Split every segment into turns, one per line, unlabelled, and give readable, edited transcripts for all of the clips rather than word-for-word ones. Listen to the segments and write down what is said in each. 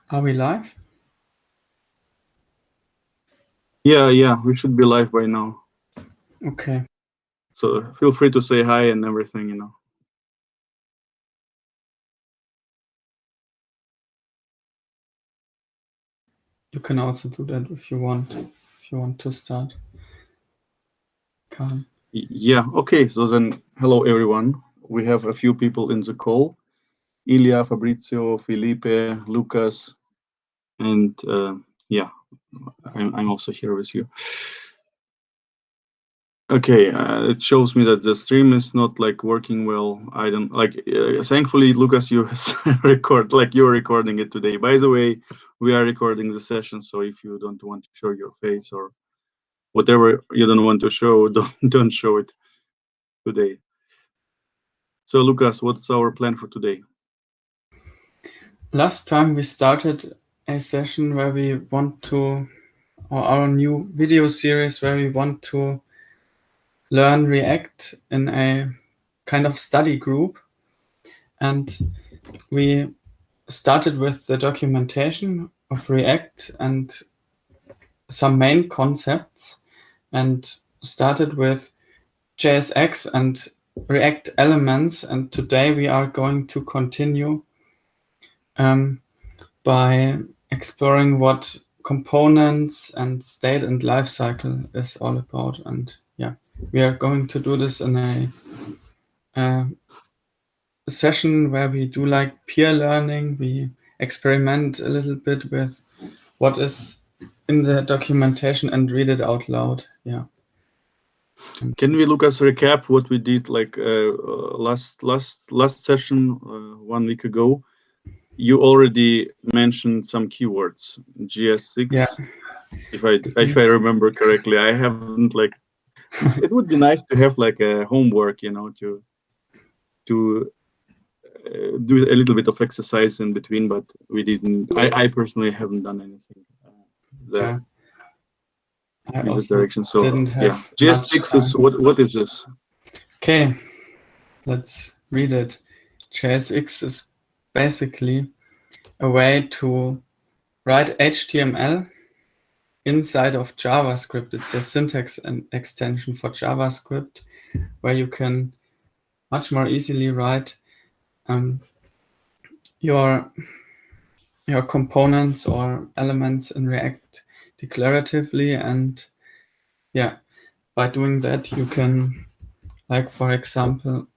Are we live?
Yeah, we should be live by now.
Okay.
So feel free to say hi and everything.
You can also do that if you want to start. Calm.
Yeah, okay. So then, hello everyone. We have a few people in the call: Ilya, Fabrizio, Felipe, Lucas, and yeah, I'm also here with you. Okay, it shows me that the stream is not like working well. I don't like. Thankfully, Lucas, you you're recording it today. By the way, we are recording the session, so if you don't want to show your face or whatever you don't want to show, don't show it today. So, Lucas, what's our plan for today?
Last time we started a session where we want to, or our new video series where we want to learn React in a kind of study group. And we started with the documentation of React and some main concepts, and started with JSX and React elements. And today we are going to continue by exploring what components and state and lifecycle is all about. And yeah, we are going to do this in a session where we do like peer learning. We experiment a little bit with what is in the documentation and read it out loud. Yeah.
Can we, Lucas, recap what we did like last session 1 week ago? You already mentioned some keywords, GS6.
Yeah.
If I remember correctly, I haven't like. It would be nice to have like a homework, to do a little bit of exercise in between, but we didn't. I personally haven't done anything there in this direction. So yeah, GS6 is what is this?
Okay, let's read it. JSX is basically a way to write HTML inside of JavaScript. It's a syntax extension for JavaScript where you can much more easily write your components or elements in React declaratively. And yeah, by doing that, you can, like, for example,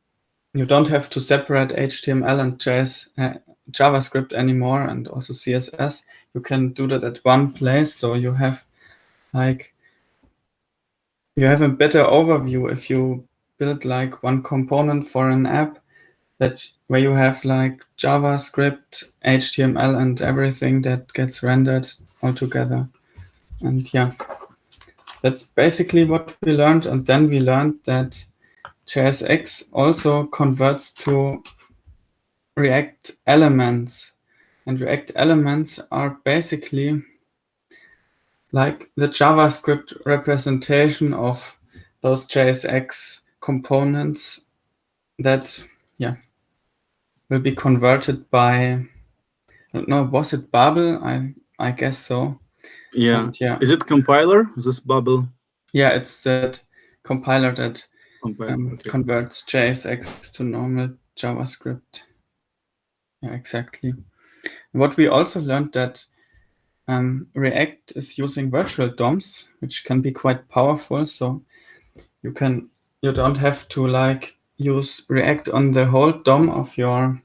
you don't have to separate HTML and JavaScript anymore, and also CSS. You can do that at one place. So you have a better overview if you build like one component for an app where you have like JavaScript, HTML, and everything that gets rendered all together. And yeah, that's basically what we learned. And then we learned that JSX also converts to React elements. And React elements are basically like the JavaScript representation of those JSX components that, yeah, will be converted by, I don't know, was it Babel? I guess so.
Yeah.
And yeah.
Is it compiler? Is this Babel?
Yeah, it's that compiler that
Okay.
converts JSX to normal JavaScript. Yeah, exactly. What we also learned that React is using virtual DOMs, which can be quite powerful. So you don't have to like use React on the whole DOM of your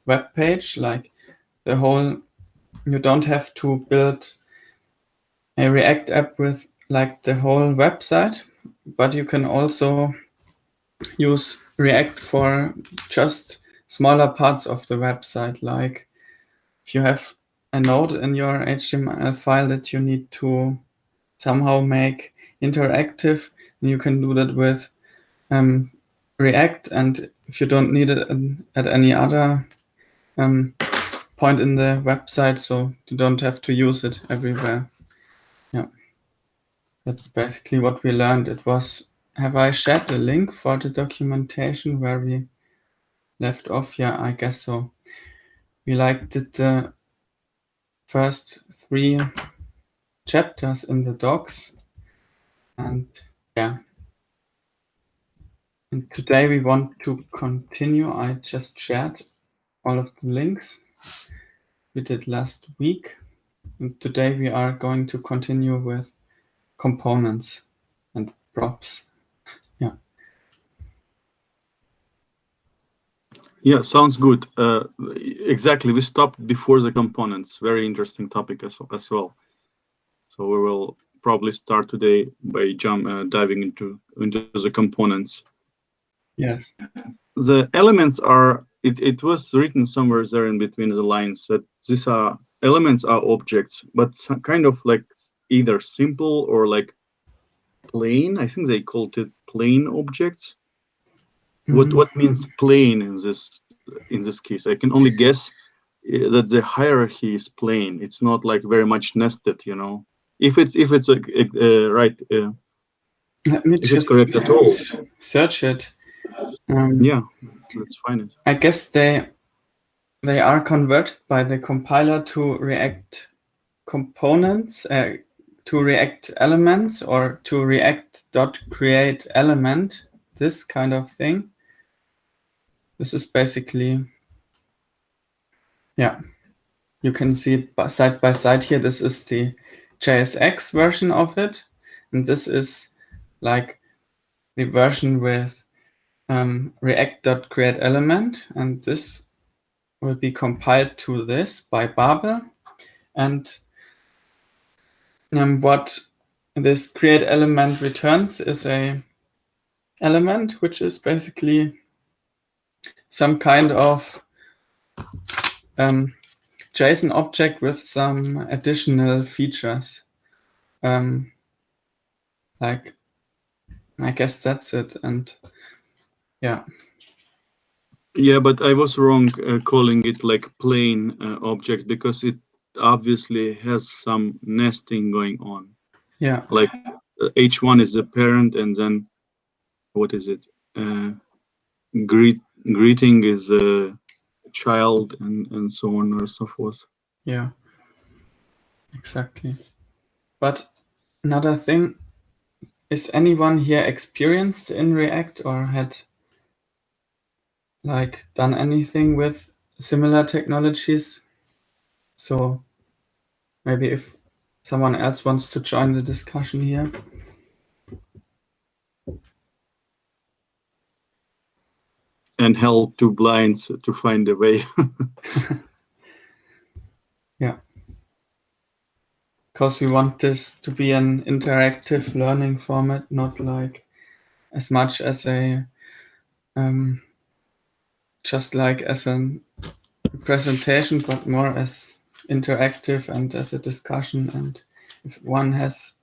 web page, like you don't have to build a React app with like the whole website, but you can also use React for just smaller parts of the website. Like if you have a node in your HTML file that you need to somehow make interactive, you can do that with React. And if you don't need it at any other point in the website, so you don't have to use it everywhere. Yeah, that's basically what we learned. Have I shared the link for the documentation where we left off? Yeah, I guess so. We did the first 3 chapters in the docs. And yeah. And today we want to continue. I just shared all of the links we did last week. And today we are going to continue with components and props. Yeah.
Yeah, sounds good. Exactly. We stopped before the components. Very interesting topic as well. So we will probably start today by diving into the components.
Yes.
The elements are. It was written somewhere there in between the lines that these are elements are objects, but kind of like either simple or like plain. I think they called it plain objects. What means plain in this case? I can only guess that the hierarchy is plain. It's not like very much nested, you know. If it's right,
Let me
if it's correct at all.
Search it.
Yeah, let's find it.
I guess they are converted by the compiler to React components, to React elements, or to React.create element, this kind of thing. This is basically, yeah, you can see side by side here. This is the JSX version of it. And this is like the version with React.create element. And this will be compiled to this by Babel. And what this create element returns is a element which is basically some kind of JSON object with some additional features. Like, I guess that's it. And yeah.
Yeah, but I was wrong calling it like plain object because it obviously has some nesting going on.
Yeah.
Like H1 is the parent, and then what is it? Greeting is a child, and so on and so forth.
Yeah. Exactly. But another thing, is anyone here experienced in React or had like done anything with similar technologies? So maybe if someone else wants to join the discussion here.
And held two blinds to find a way.
Yeah. Because we want this to be an interactive learning format, not like as much as a just like as a presentation, but more as interactive and as a discussion. And if one has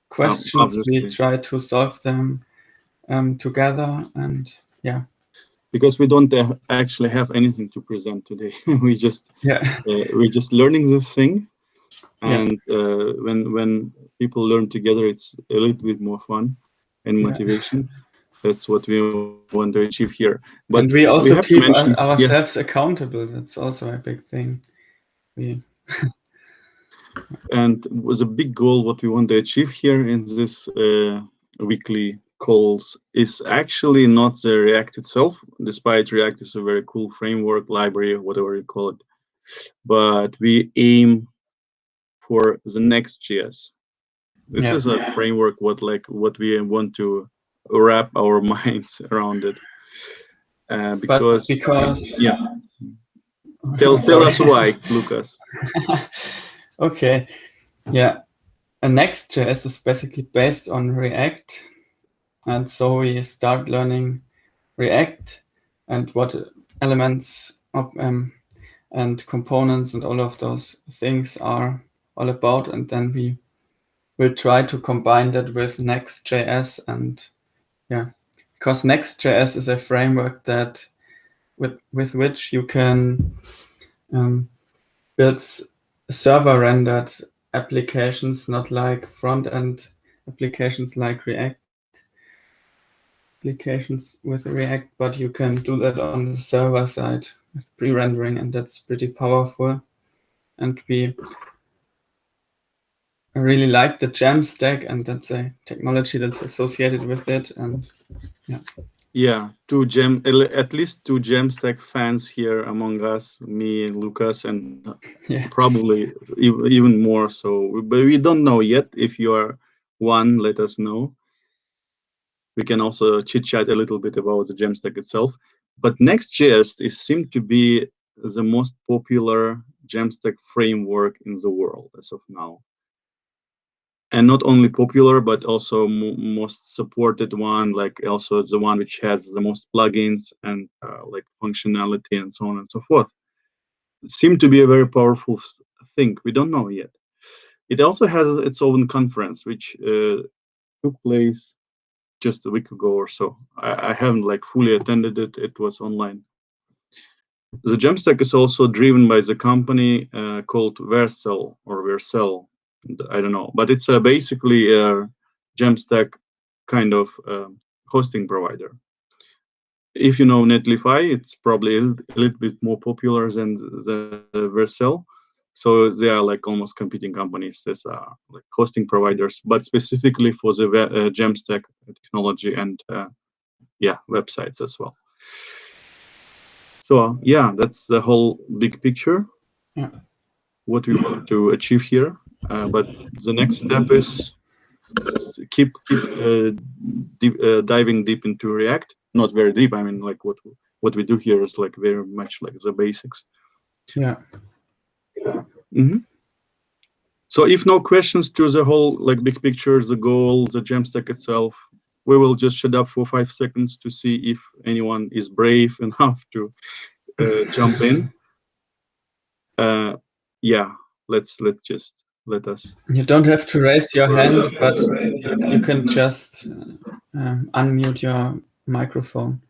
questions,
Obviously.
we try to solve them together. And yeah.
Because we don't actually have anything to present today. we're just learning the thing, and when people learn together, it's a little bit more fun and motivation. That's what we want to achieve here. But
and we also
have
keep
to mention,
ourselves accountable. That's also a big thing.
And was a big goal what we want to achieve here in this weekly calls is actually not the React itself, despite React is a very cool framework, library, whatever you call it. But we aim for the Next.JS. This is a framework what we want to wrap our minds around it. Because yeah. Tell us why, Lucas.
Okay. Yeah. And Next.js is basically based on React. And so we start learning React and what elements of, and components and all of those things are all about. And then we will try to combine that with Next.js. And yeah, because Next.js is a framework that with which you can build server-rendered applications, not like front-end applications like React applications with React, but you can do that on the server side with pre-rendering, and that's pretty powerful. And we really like the Jamstack, and that's a technology that's associated with it. And
Yeah, at least two Jamstack fans here among us, me and Lucas, and
yeah,
probably even more. So, but we don't know yet. If you are one, let us know. We can also chit chat a little bit about the Jamstack itself. But Next.js seemed to be the most popular Jamstack framework in the world as of now. And not only popular, but also most supported one, like also the one which has the most plugins and like functionality and so on and so forth. It seemed to be a very powerful thing. We don't know yet. It also has its own conference, which took place just a week ago or so. I haven't like fully attended it. It was online. The Jamstack is also driven by the company called Vercel or Vercel. I don't know, but it's basically a Jamstack kind of hosting provider. If you know Netlify, it's probably a little bit more popular than the Vercel. So they are like almost competing companies as like hosting providers, but specifically for the Jamstack technology and yeah, websites as well. So yeah, that's the whole big picture.
Yeah.
What we want to achieve here. But the next step is keep diving deep into React. Not very deep. I mean, like what we do here is like very much like the basics.
Yeah.
So if no questions to the whole like big picture, the goal, the Jamstack itself, we will just shut up for 5 seconds to see if anyone is brave enough to jump in. Yeah, let us.
You don't have to raise your hand, but you can just unmute your microphone.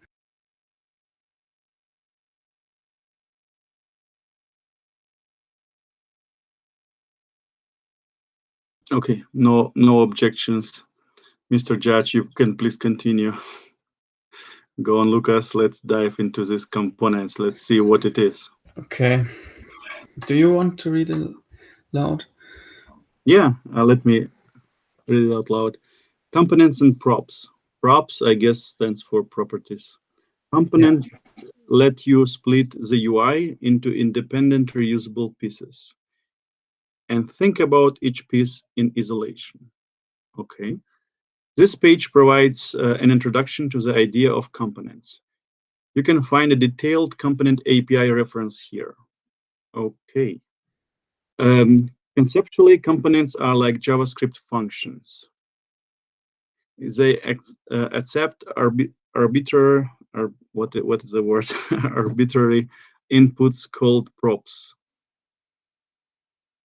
Okay, no objections. Mr. Judge, you can please continue. Go on, Lucas. Let's dive into these components. Let's see what it is.
Okay. Do you want to read it loud?
Yeah, let me read it out loud. Components and props. Props, I guess, stands for properties. Components let you split the UI into independent reusable pieces and think about each piece in isolation. Okay. This page provides an introduction to the idea of components. You can find a detailed component API reference here. Okay. Conceptually, components are like JavaScript functions. They accept arbitrary, or what is the word? Arbitrary inputs called props.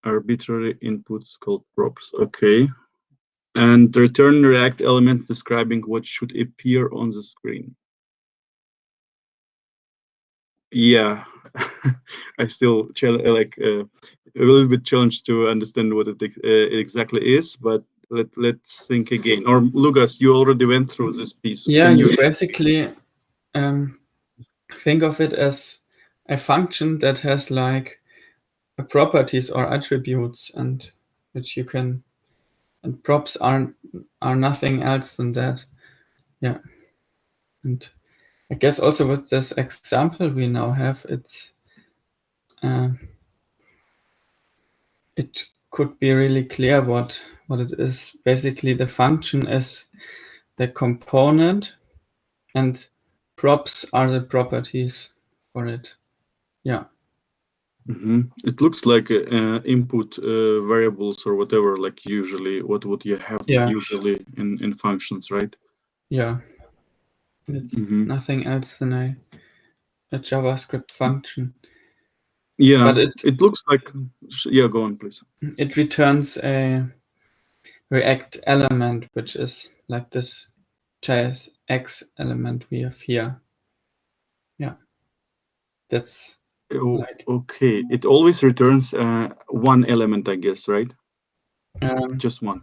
Arbitrary inputs called props. Okay. And return React elements describing what should appear on the screen. Yeah, I still like a little bit challenged to understand what it exactly is, but let's think again. Or Lucas, you already went through this piece.
Yeah, you basically think of it as a function that has like properties or attributes, and which you can, and props are nothing else than that. Yeah. And I guess also with this example we now have, it could be really clear what it is. Basically, the function is the component, and props are the properties for it. Yeah.
It looks like input variables or whatever, like usually what would you have usually in functions, right?
Yeah. It's nothing else than a JavaScript function.
Yeah,
but
it looks like, yeah, go on, please.
It returns a React element, which is like this JSX element we have here. Yeah. That's like,
okay. It always returns one element, I guess, right? Just one.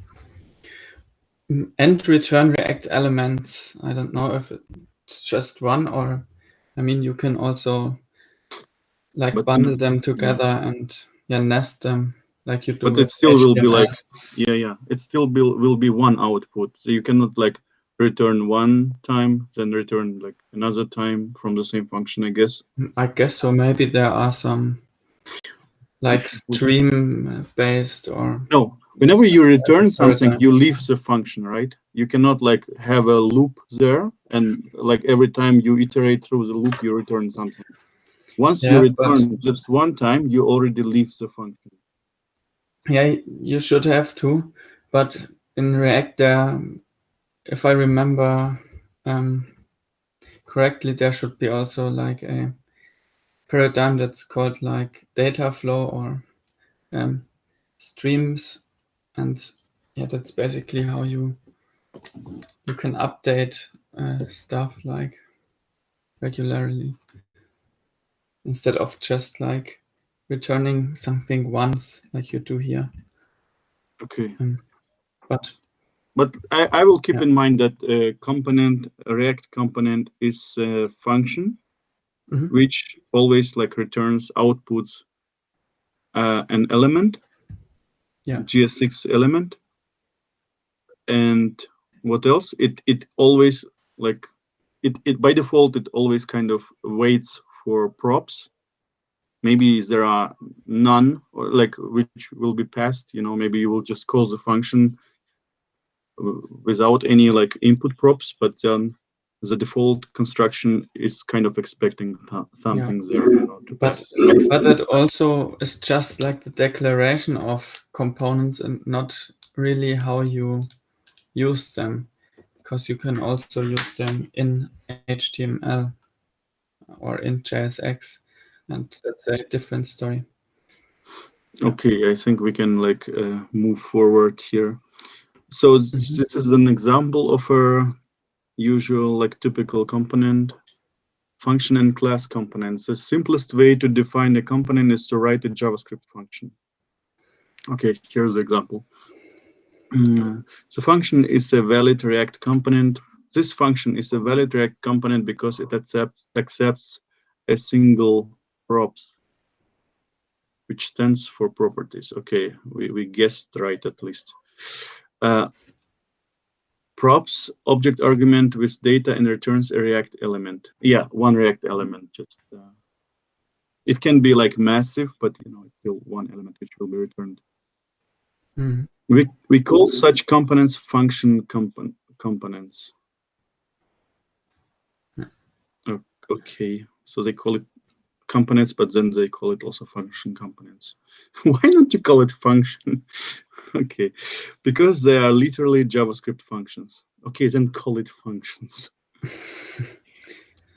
And return React elements. I don't know if it's just one, or I mean, you can also like bundle them together and nest them. like you do
But
with
it still will be
HTML.
like, it still will be like, it still will be one output. So you cannot like return one time, then return like another time from the same function, I guess.
I guess so. Maybe there are some like stream based or
no. Whenever you return something,
paradigm.
you leave the function, right? You cannot like have a loop there and like every time you iterate through the loop, you return something. Once you return just one time, you already leave the function.
Yeah, you should have to, but in React, if I remember correctly, there should be also like a paradigm that's called like data flow or streams, and yeah, that's basically how you can update stuff like regularly instead of just like returning something once like you do here.
Okay.
But
I will keep in mind that a React component is a function which always like returns outputs an element, JS6 element, and what else? It always like it by default it always kind of waits for props. Maybe there are none or like which will be passed. Maybe you will just call the function without any like input props, but then the default construction is kind of expecting something there. To pass.
But that also is just like the declaration of components and not really how you use them, because you can also use them in HTML or in JSX, and that's a different story.
Okay, I think we can like move forward here. So this is an example of a usual like typical component. Function and class components. The simplest way to define a component is to write a JavaScript function. Okay, here's the example. So function is a valid React component. This function is a valid React component because it accepts a single props, which stands for properties. Okay, we guessed right at least. Props object argument with data and returns a React element. Yeah, one React element. Just it can be like massive, but it's still one element which will be returned. We call such components function components. Okay, so they call it components, but then they call it also function components. Why not you call it function? Okay, because they are literally JavaScript functions. Okay, then call it functions.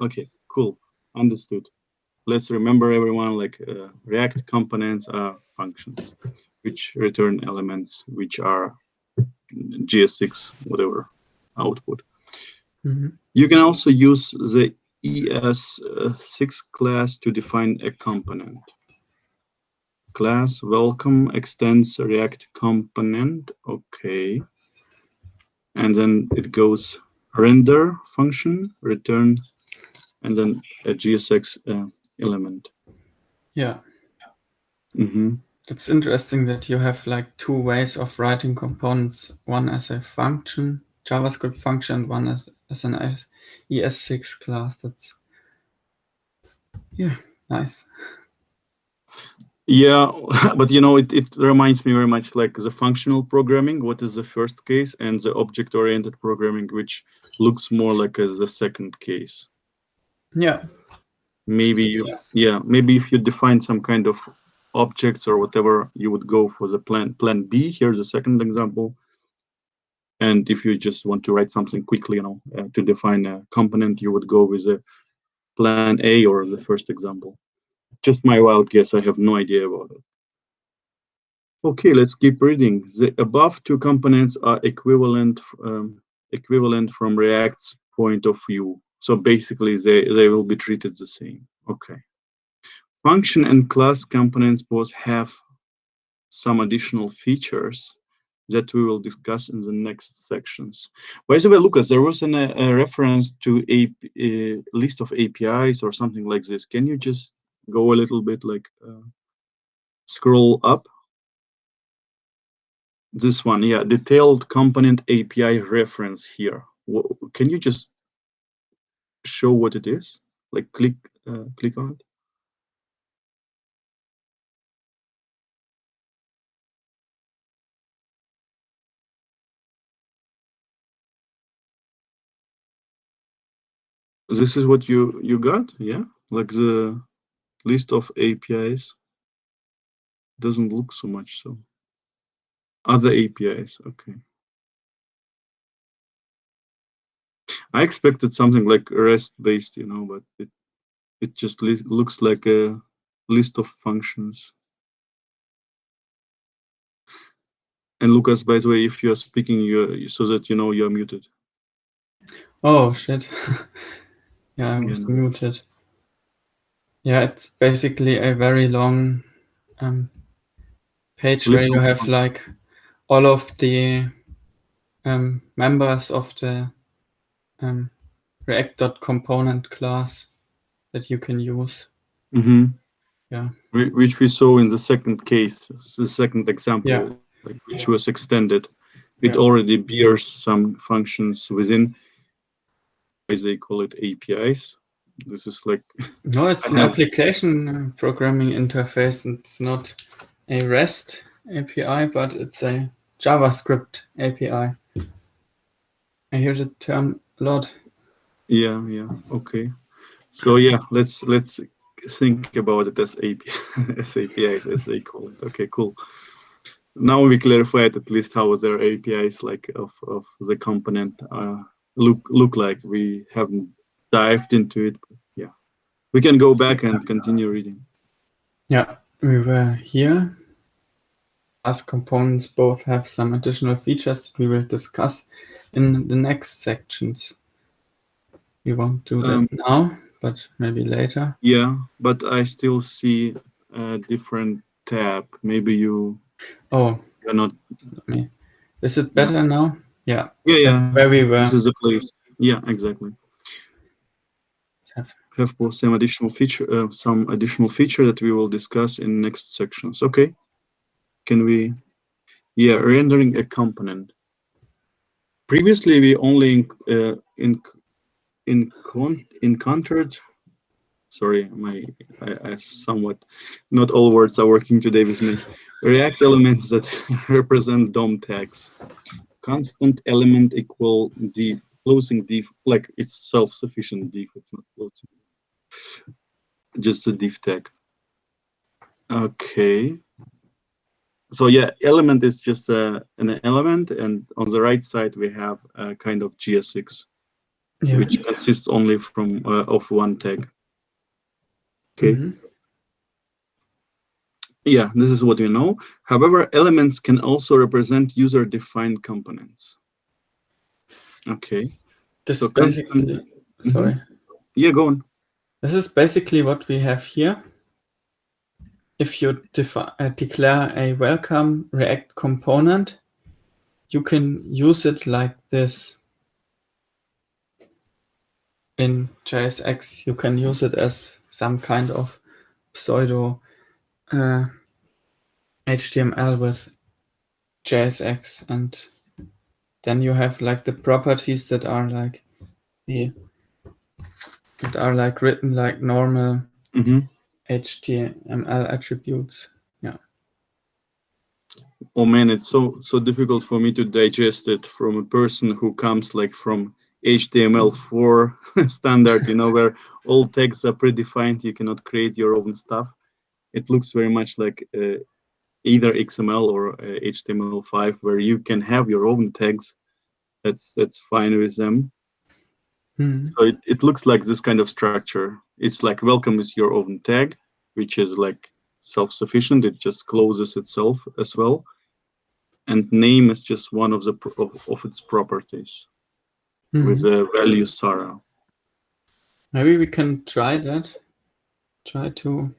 Okay, cool, understood. Let's remember everyone, like React components are functions, which return elements, which are JS6, whatever output. You can also use the ES6 class to define a component. Class welcome extends React component. Okay. And then it goes render function, return, and then a JSX element.
Yeah. It's interesting that you have like two ways of writing components, one as a function, JavaScript function, one as an ES6 class. That's nice.
Yeah, but it reminds me very much like the functional programming, what is the first case, and the object-oriented programming, which looks more like the second case.
Yeah.
Maybe maybe if you define some kind of objects or whatever, you would go for the plan B. Here's a second example. And if you just want to write something quickly, to define a component, you would go with a plan A or the first example. Just my wild guess. I have no idea about it. Okay, let's keep reading. The above two components are equivalent from React's point of view. So basically, they will be treated the same. Okay. Function and class components both have some additional features that we will discuss in the next sections. By the way, Lucas, there was a reference to a list of APIs or something like this. Can you just go a little bit like scroll up? This one, yeah, detailed component API reference here. Can you just show what it is? Like click on it. This is what you got, yeah? Like the list of APIs doesn't look so much so. Other APIs, okay. I expected something like REST-based, but it just looks like a list of functions. And Lucas, by the way, if you're speaking, so that you're muted.
Oh shit. Yeah, I was
no
muted. Yeah, it's basically a very long page
list
where you
of
have
functions.
like all of the members of the React.component class that you can use.
Mm-hmm.
Yeah.
Which we saw in the second case, the second example,
Yeah.
like, which was extended. It
Yeah.
already bears some functions within, as they call it, APIs. This is like
No, it's an application programming interface. It's not a REST API, but it's a JavaScript API. I hear the term a lot.
Yeah, okay. So yeah, let's think about it as as APIs, as they call it. Okay, cool. Now we clarified at least how their APIs like of the component look like. We haven't dived into it, but yeah, we can go back and continue reading.
Yeah, we were here. As components both have some additional features that we will discuss in the next sections. We won't do that now, but maybe later.
Yeah, but I still see a different tab. Maybe you're not.
Is it better now? Yeah.
Yeah.
Where we were.
This is the place. Yeah, exactly. Have some additional feature that we will discuss in next sections. Okay. Can we? Yeah, rendering a component. Previously, we only encountered. Sorry, I somewhat, not all words are working today with me. React elements that represent DOM tags. Constant element equal div, closing div, like it's self-sufficient div, it's not closing. Just a div tag. Okay. So yeah, element is just an element, and on the right side we have a kind of GSX, which consists only from of one tag. Okay. Mm-hmm. Yeah, this is what we know. However, elements can also represent user-defined components. Okay.
This so basically, sorry.
Yeah, go on.
This is basically what we have here. If you declare a welcome React component, you can use it like this. In JSX, you can use it as some kind of pseudo HTML with JSX, and then you have like the properties that are like written like normal HTML attributes. Yeah.
Oh man, it's so difficult for me to digest it from a person who comes like from HTML4 standard, where all tags are predefined. You cannot create your own stuff. It looks very much like either XML or HTML5, where you can have your own tags. That's fine with them. So it looks like this kind of structure. It's like welcome is your own tag, which is like self-sufficient. It just closes itself as well. And name is just one of its properties with the value Sarah.
Maybe we can try that. Try to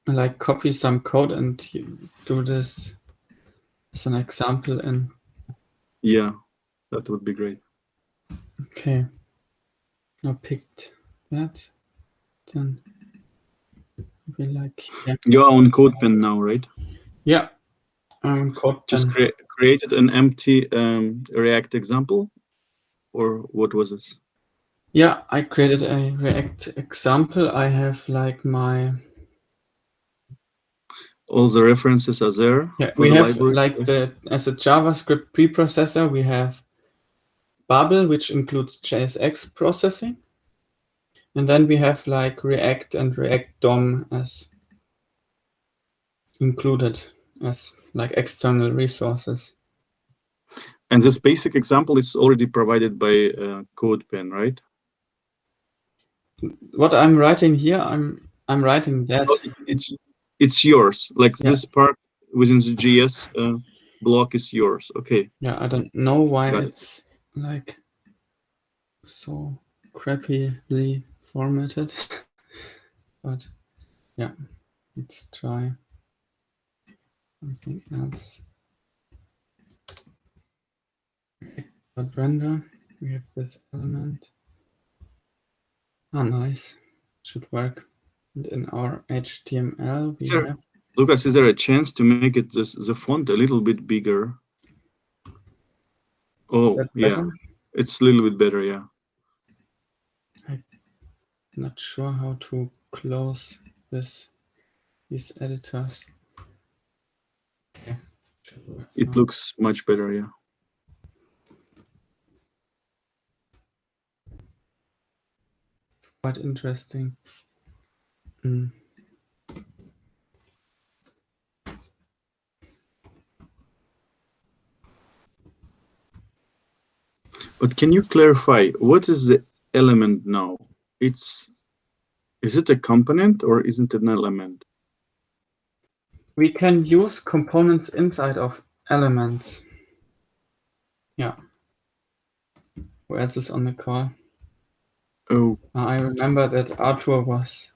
like copy some code and do this as an example. And
yeah, that would be great.
Okay. I picked that. Then we like
you're on CodePen now, right?
Yeah. Code
Just
10.
created an empty React example, or what was this?
Yeah, I created a React example. I have like my
All the references are there. For
we
the
have
library.
like as a JavaScript preprocessor, we have Babel, which includes JSX processing. And then we have like React and React DOM as included as like external resources.
And this basic example is already provided by CodePen, right?
What I'm writing here, I'm writing that.
Oh, it's yours. Like
Yeah.
this part within the JS block is yours. Okay.
Yeah, I don't know why
Got
it's like so crappily formatted, but yeah, let's try something else. But render, we have this element. Ah, nice. Should work. And in our HTML, we have.
Lucas, is there a chance to make it the font a little bit bigger? Oh, yeah,
Better?
it's a little bit better, yeah.
I'm not sure how to close these editors. Okay.
It looks much better, yeah.
It's quite interesting.
But can you clarify what is the element now? Is it a component or isn't it an element?
We can use components inside of elements. Yeah. Who else is on the call?
Oh,
I remember that Arthur was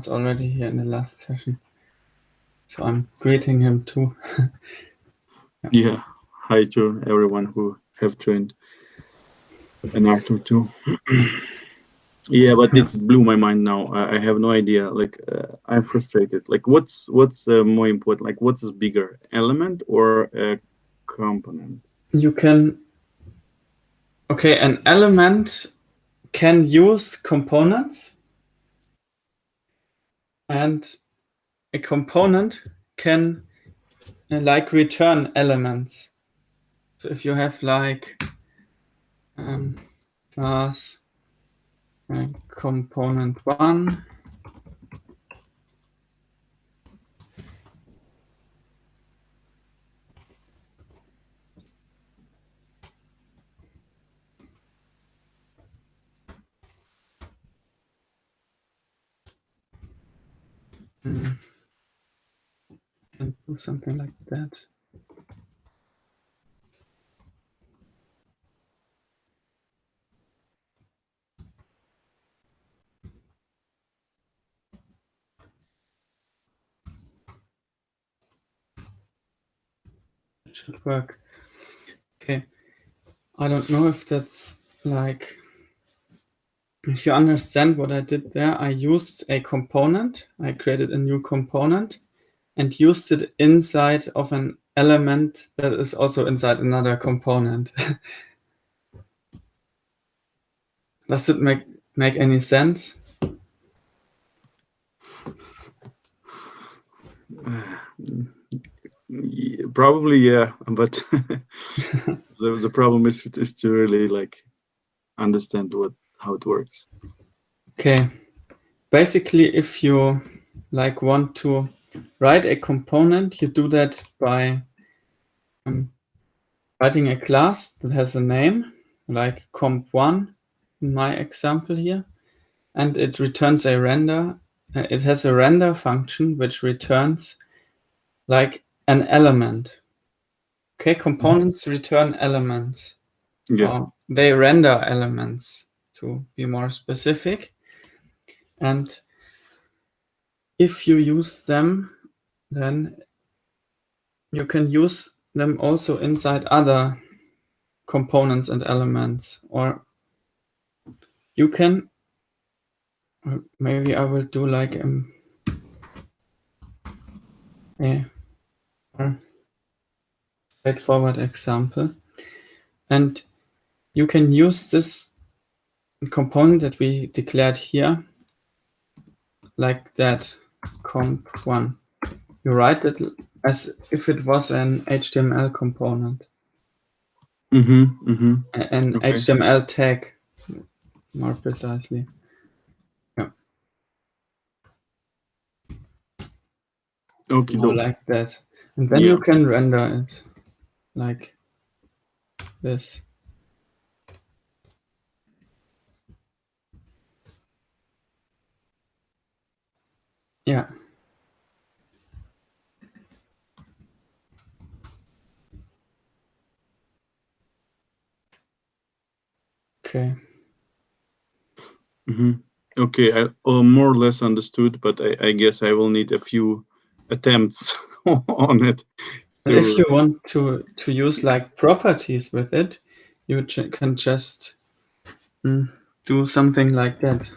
already here in the last session, so I'm greeting him too.
yeah. Hi to everyone who have joined, and Arthur too. Yeah, but it blew my mind now. I have no idea. Like, I'm frustrated. Like, what's more important? Like, what is bigger, element or a component?
You can. Okay, an element can use components, and a component can like return elements. So if you have like class component 1, and do something like that. It should work. Okay. I don't know if that's like, if you understand what I did there, I used a component. I created a new component and used it inside of an element that is also inside another component. Does it make any sense?
Probably, yeah. But the problem is to really like understand how it works.
Okay. Basically, if you like want to write a component, you do that by writing a class that has a name, like comp1 in my example here, and it returns a render. It has a render function which returns like an element. Okay, components return elements.
Yeah.
They render elements, to be more specific. And if you use them, then you can use them also inside other components and elements. Or you can, or maybe I will do like straightforward example. And you can use this component that we declared here like that, comp1. You write it as if it was an HTML component, an
Okay.
HTML tag, more precisely. Yeah.
Okay.
More like that. And then you can render it like this. Yeah. Okay.
Okay, I more or less understood, but I guess I will need a few attempts on it.
If you want to use like properties with it, you can just do something like that.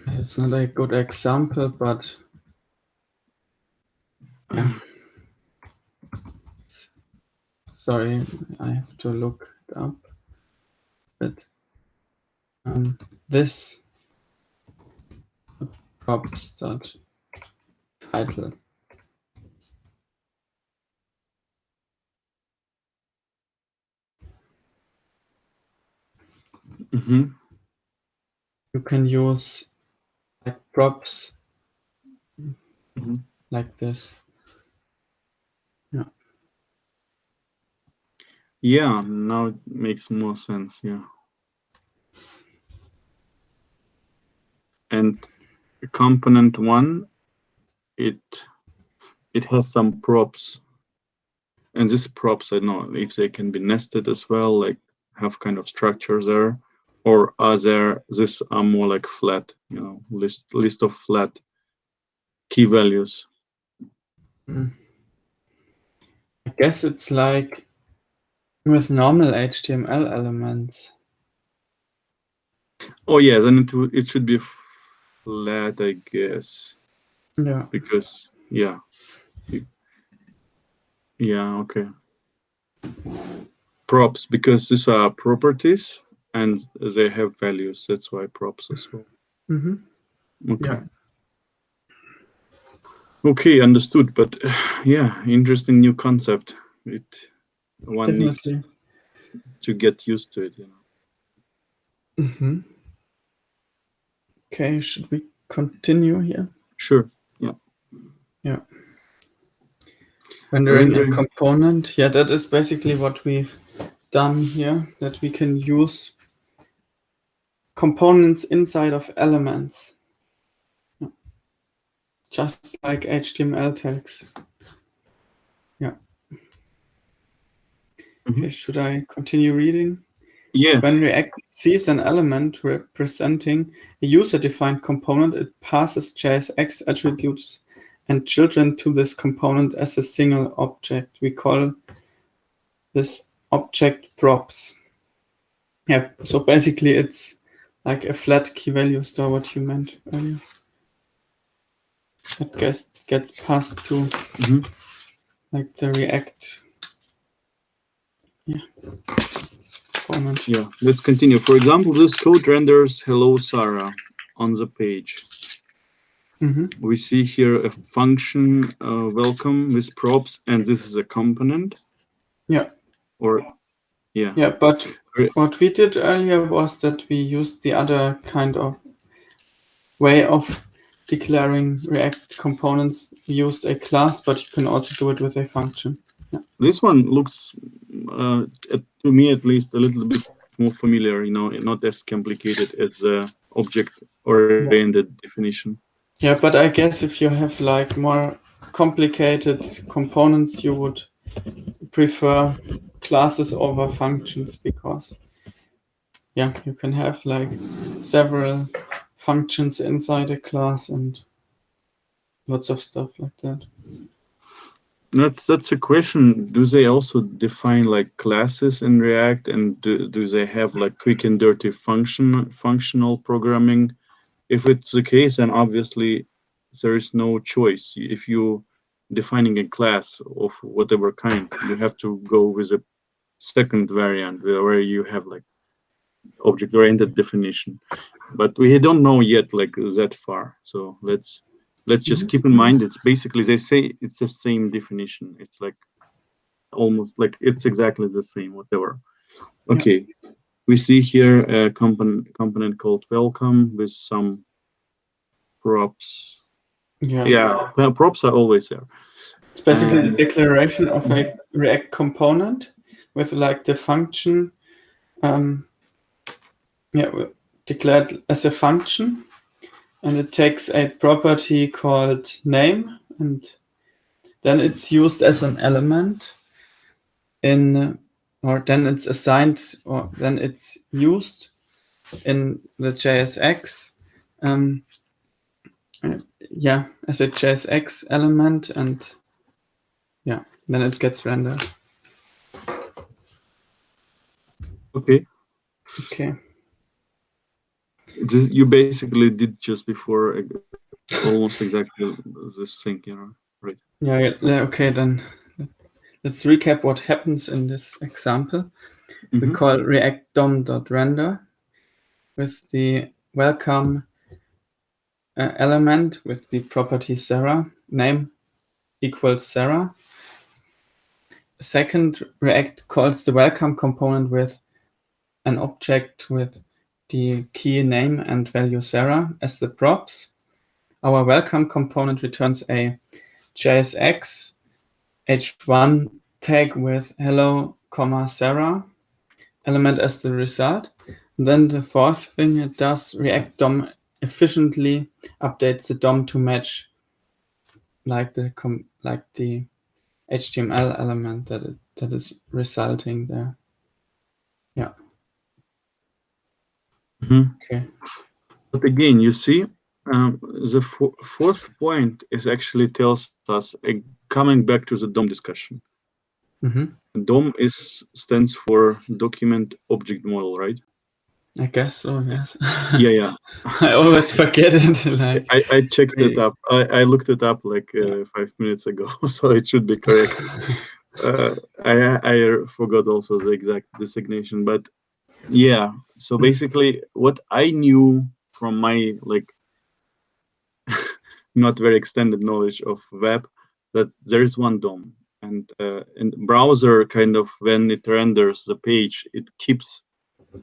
It's not a good example, but yeah. Sorry, I have to look it up. But this props.title. You can use like props like this. Yeah.
Yeah, now it makes more sense. Yeah. And component 1, it has some props. And these props, I don't know if they can be nested as well, like have kind of structures there, or these are more like flat, list of flat key values.
I guess it's like with normal HTML elements.
Oh yeah, then it should be flat, I guess.
Yeah.
Because yeah, okay. Props, because these are properties and they have values. That's why props as well. Okay.
Yeah.
Okay, understood. But yeah, interesting new concept. One
Definitely
needs to get used to it,
Okay, should we continue here?
Sure. Yeah.
Yeah. Rendering a component. Yeah, that is basically what we've done here, that we can use components inside of elements. Yeah. Just like HTML tags. Yeah. Okay, should I continue reading?
Yeah.
When React sees an element representing a user-defined component, it passes JSX attributes and children to this component as a single object. We call this object props. Yeah, so basically it's like a flat key value store, what you meant earlier. That gets passed to like the React component.
Yeah, let's continue. For example, this code renders hello Sarah on the page. We see here a function welcome with props, and this is a component.
Yeah. Yeah, but what we did earlier was that we used the other kind of way of declaring React components. We used a class, but you can also do it with a function. Yeah.
This one looks, to me at least, a little bit more familiar, not as complicated as the object-oriented definition.
Yeah, but I guess if you have like more complicated components, you would prefer classes over functions, because yeah, you can have like several functions inside a class and lots of stuff like that.
That's a question. Do they also define like classes in React, and do they have like quick and dirty functional programming? If it's the case, then obviously there is no choice. If you defining a class of whatever kind, you have to go with a second variant where you have like object-oriented definition. But we don't know yet like that far. So let's just keep in mind it's basically they say it's the same definition. It's like almost like it's exactly the same, whatever. Okay. Yeah. We see here a component called welcome with some props. Yeah, props are always there.
It's basically the declaration of a React component with like the function declared as a function, and it takes a property called name, and then it's used as an element in, or then it's assigned, or then it's used in the JSX, as a JSX element, and then it gets rendered.
Okay. This you basically did just before almost exactly this thing, right?
Yeah. Okay, then let's recap what happens in this example. We call React DOM.render with the welcome element with the property Sarah, name equals Sarah. Second, React calls the welcome component with an object with the key name and value Sarah as the props. Our welcome component returns a JSX h1 tag with hello, Sarah element as the result. And then the fourth thing it does, React DOM efficiently updates the DOM to match like the HTML element that is resulting there. Yeah. Okay.
But again, you see, the fourth point is actually tells us coming back to the DOM discussion. DOM stands for Document Object Model, right?
I guess so, yes.
Yeah.
I always forget it. Like
I checked it up. I looked it up like 5 minutes ago, so it should be correct. I forgot also the exact designation, but yeah. So basically, what I knew from my like not very extended knowledge of web, that there is one DOM, and in browser kind of when it renders the page, it keeps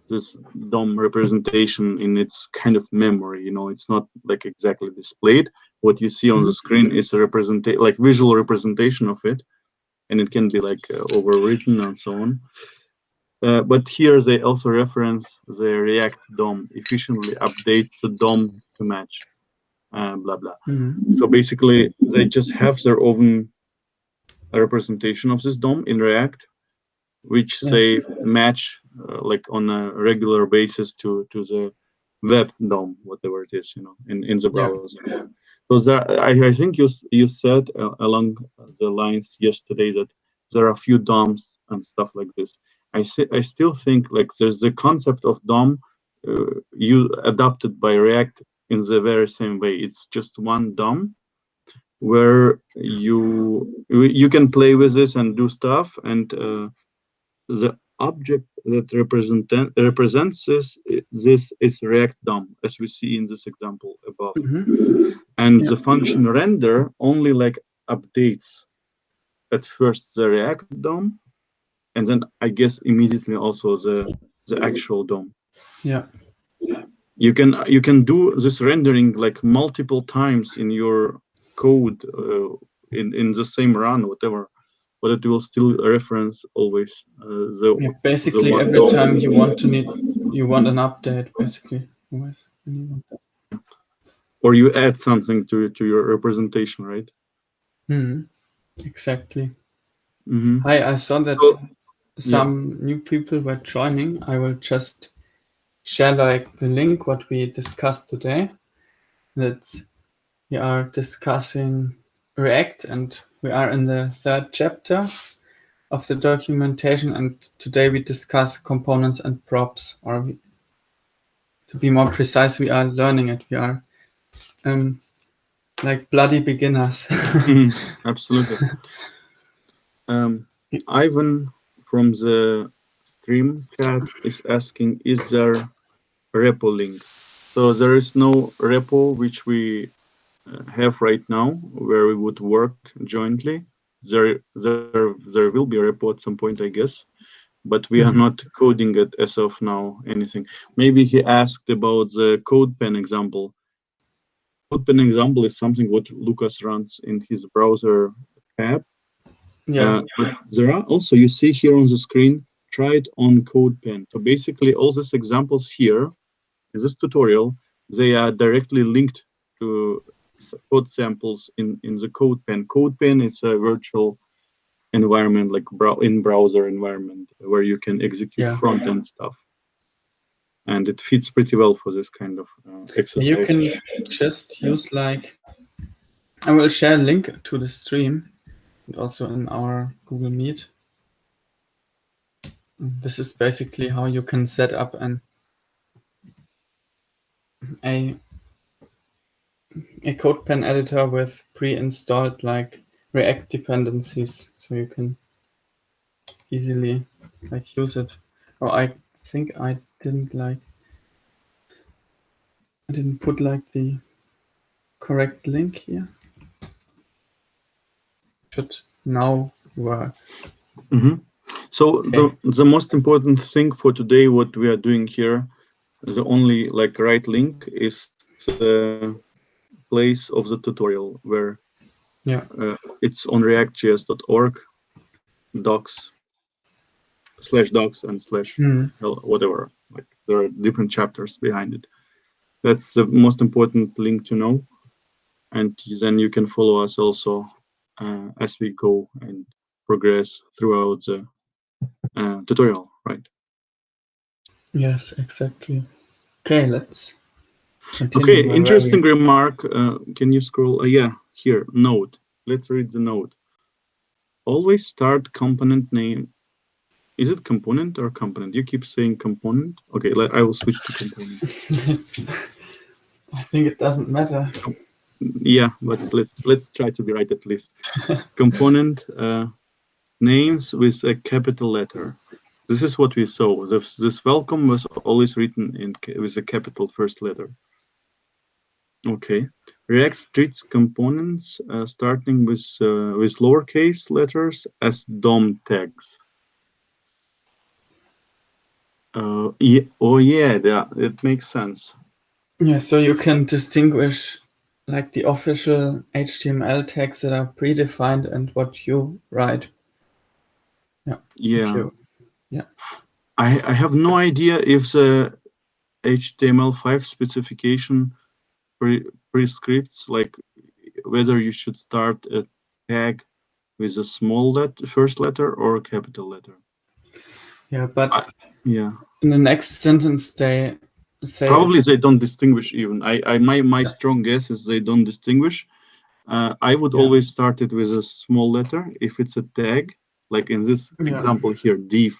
this DOM representation in its kind of memory. It's not like exactly displayed. What you see on the screen is a like visual representation of it, and it can be like overwritten and so on. But here they also reference the React DOM efficiently updates the DOM to match. Blah blah. So basically, they just have their own representation of this DOM in React, which they match like on a regular basis to the web DOM, whatever it is, in the browser. So there, I think you said along the lines yesterday that there are a few DOMs and stuff like this. I still think like there's the concept of DOM you adopted by React in the very same way. It's just one DOM where you can play with this and do stuff, and the object that represents this is React DOM, as we see in this example above. And the function render only like updates at first the React DOM, and then I guess immediately also the actual DOM. You can do this rendering like multiple times in your code in the same run, whatever, but it will still reference always
basically every DOM. Time you want an update, basically always.
Or you add something to your representation, right?
Exactly. I saw that some new people were joining. I will just share like the link what we discussed today. That we are discussing React, and we are in the 3rd chapter of the documentation, and today we discuss components and props, or to be more precise, we are learning it. We are like bloody beginners.
Absolutely. Ivan from the stream chat is asking, is there a repo link? So there is no repo which we have right now where we would work jointly. There will be a repo at some point, I guess, but we are not coding it as of now, anything. Maybe he asked about the CodePen example. CodePen example is something what Lucas runs in his browser tab.
Yeah.
But there are also, you see here on the screen, try it on CodePen. So basically all these examples here in this tutorial, they are directly linked to code samples in the CodePen. CodePen is a virtual environment, like in browser environment, where you can execute front-end stuff. And it fits pretty well for this kind of exercise.
You can just use like, I will share a link to the stream and also in our Google Meet. This is basically how you can set up a CodePen editor with pre-installed like React dependencies, so you can easily like use it. Or I think I didn't put like the correct link here. Should now work.
So the most important thing for today, what we are doing here, the only like right link is the place of the tutorial where it's on react.js.org docs/docs and /whatever. Like there are different chapters behind it. That's the most important link to know, and then you can follow us also as we go and progress throughout the tutorial, right?
Yes, exactly. Okay, let's continue.
Okay, interesting remark. Can you scroll? Yeah, here, node. Let's read the node. Always start component name. Is it component or component? You keep saying component. Okay, I will switch to component.
I think it doesn't matter.
Yeah, but let's try to be right at least. Component names with a capital letter. This is what we saw. This welcome was always written with a capital first letter. Okay. React treats components starting with lowercase letters as DOM tags. Yeah, it makes sense.
Yeah, so you can distinguish like the official HTML tags that are predefined and what you write. Yeah.
I have no idea if the HTML5 specification prescripts like whether you should start a tag with a small first letter or a capital letter.
Yeah, but in the next sentence they say
probably they don't distinguish even. My strong guess is they don't distinguish. I would always start it with a small letter if it's a tag, like in this example here, div.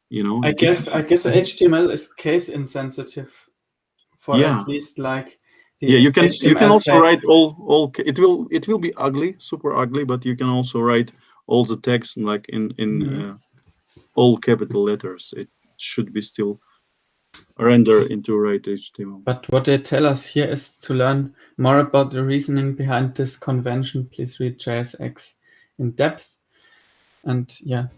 You know,
I guess HTML is case insensitive for at least like
you can also
tags.
write all it will be ugly, super ugly, but you can also write all the text like in all capital letters. It should be still render into right HTML.
But what they tell us here is to learn more about the reasoning behind this convention. Please read JSX in depth. And yeah,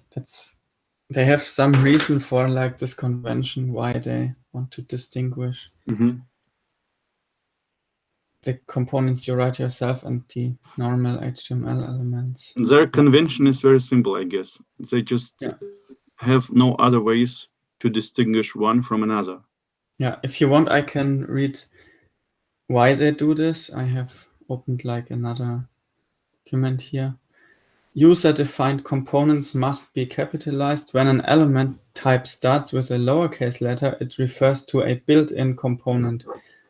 they have some reason for like this convention, why they want to distinguish the components you write yourself and the normal HTML elements.
Their convention is very simple, I guess. They just have no other ways to distinguish one from another.
Yeah, if you want, I can read why they do this. I have opened like another document here. User-defined components must be capitalized. When an element type starts with a lowercase letter, it refers to a built-in component,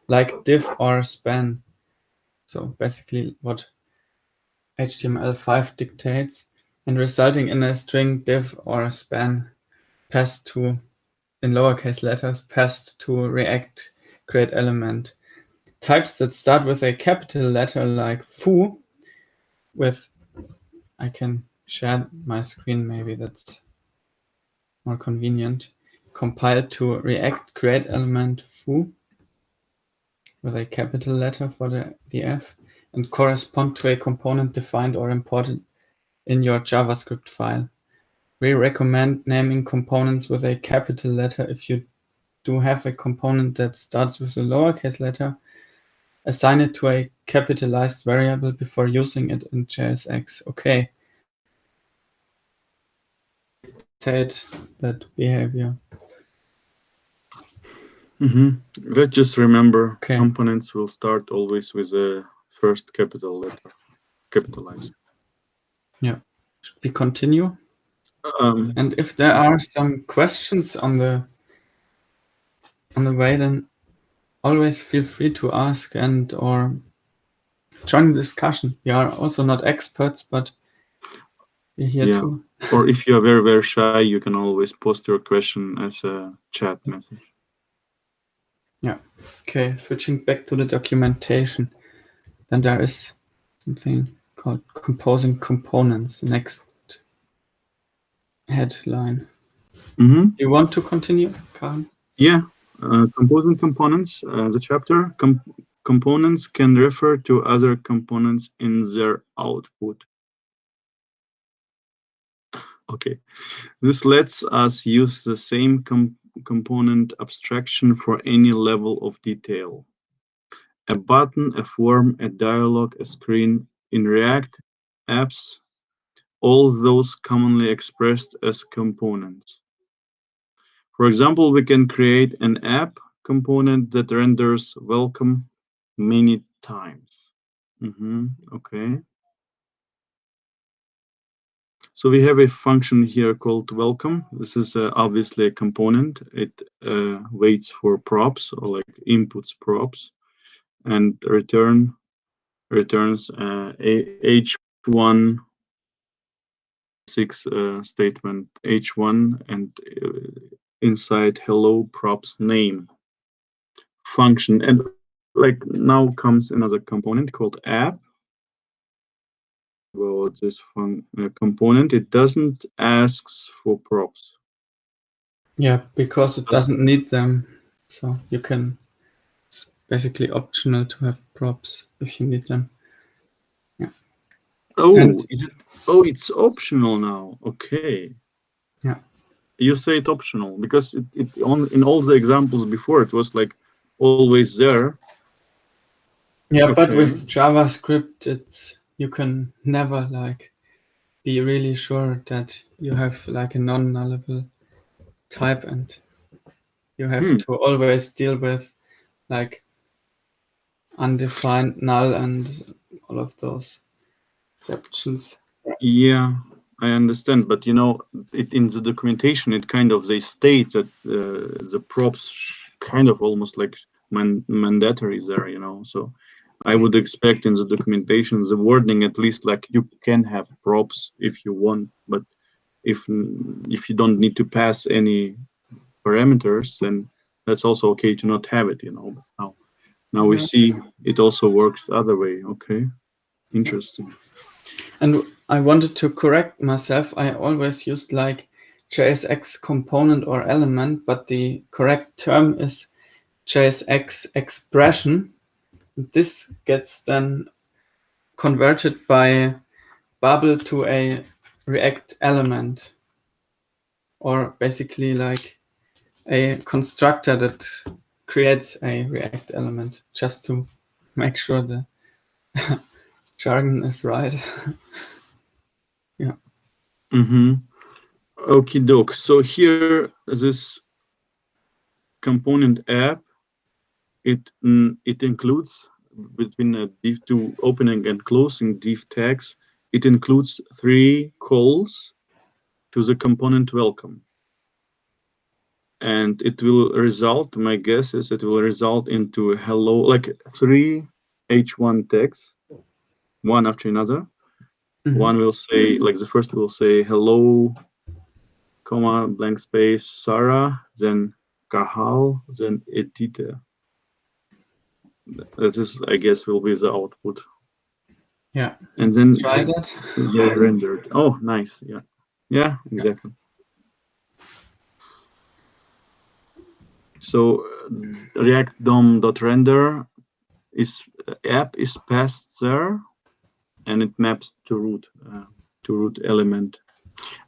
like div or span. So basically what HTML5 dictates and resulting in a string div or span passed to, in lowercase letters, passed to React create element. Types that start with a capital letter like foo with, I can share my screen, maybe that's more convenient, compiled to React create element foo with a capital letter for the F and correspond to a component defined or imported in your JavaScript file. We recommend naming components with a capital letter. If you do have a component that starts with a lowercase letter, assign it to a capitalized variable before using it in JSX. Okay. Dictate that behavior.
Let's just remember,
Okay.
components will start always with a first capital letter, capitalized.
Yeah. Should we continue? And if there are some questions on the way, then always feel free to ask and or join the discussion. We are also not experts, but we're here too.
Or if you're very, very shy, you can always post your question as a chat message.
Yeah. Okay, switching back to the documentation. Then there is something called composing components, next headline. You want to continue, Karen?
Yeah, composing components, the chapter. Components can refer to other components in their output. Okay, this lets us use the same component abstraction for any level of detail. A button, a form, a dialog, a screen in React apps, all those commonly expressed as components. For example, we can create an app component that renders welcome many times. Okay. So we have a function here called welcome. This is obviously a component. It waits for props or like inputs props and returns h1 6 statement h1 and inside hello props name function. And like now comes another component called app. Well, this component, it doesn't ask for props.
Yeah, because it doesn't need them. So you can, it's basically optional to have props if you need them. Yeah.
Oh, is it? Oh, it's optional now. Okay.
Yeah.
You say it optional because in all the examples before it was like always there.
Yeah, okay. But with JavaScript, it's you can never like be really sure that you have like a non-nullable type, and you have to always deal with like undefined null and all of those exceptions.
Yeah, I understand, but you know, in the documentation, it kind of they state that the props kind of almost like mandatory there, you know. So I would expect in the documentation the wording at least like you can have props if you want, but if you don't need to pass any parameters, then that's also okay to not have it, you know. But now we see it also works the other way. Okay, interesting.
And I wanted to correct myself. I always used like JSX component or element, but the correct term is JSX expression. This gets then converted by Babel to a React element, or basically like a constructor that creates a React element, just to make sure the jargon is right. Yeah.
Okie doke. So here, this component app, it includes between a div2 opening and closing div tags, it includes 3 calls to the component welcome. And it will result, my guess is it will result into hello, like 3 h1 tags, one after another. One will say, like the first will say hello, comma, blank space, Sarah, then Kahal, then Edita. That is, I guess, will be the output.
Yeah.
And then
try that.
they rendered. Oh, nice. Yeah. Yeah, exactly. So React DOM.render is app is passed there, and it maps to root element.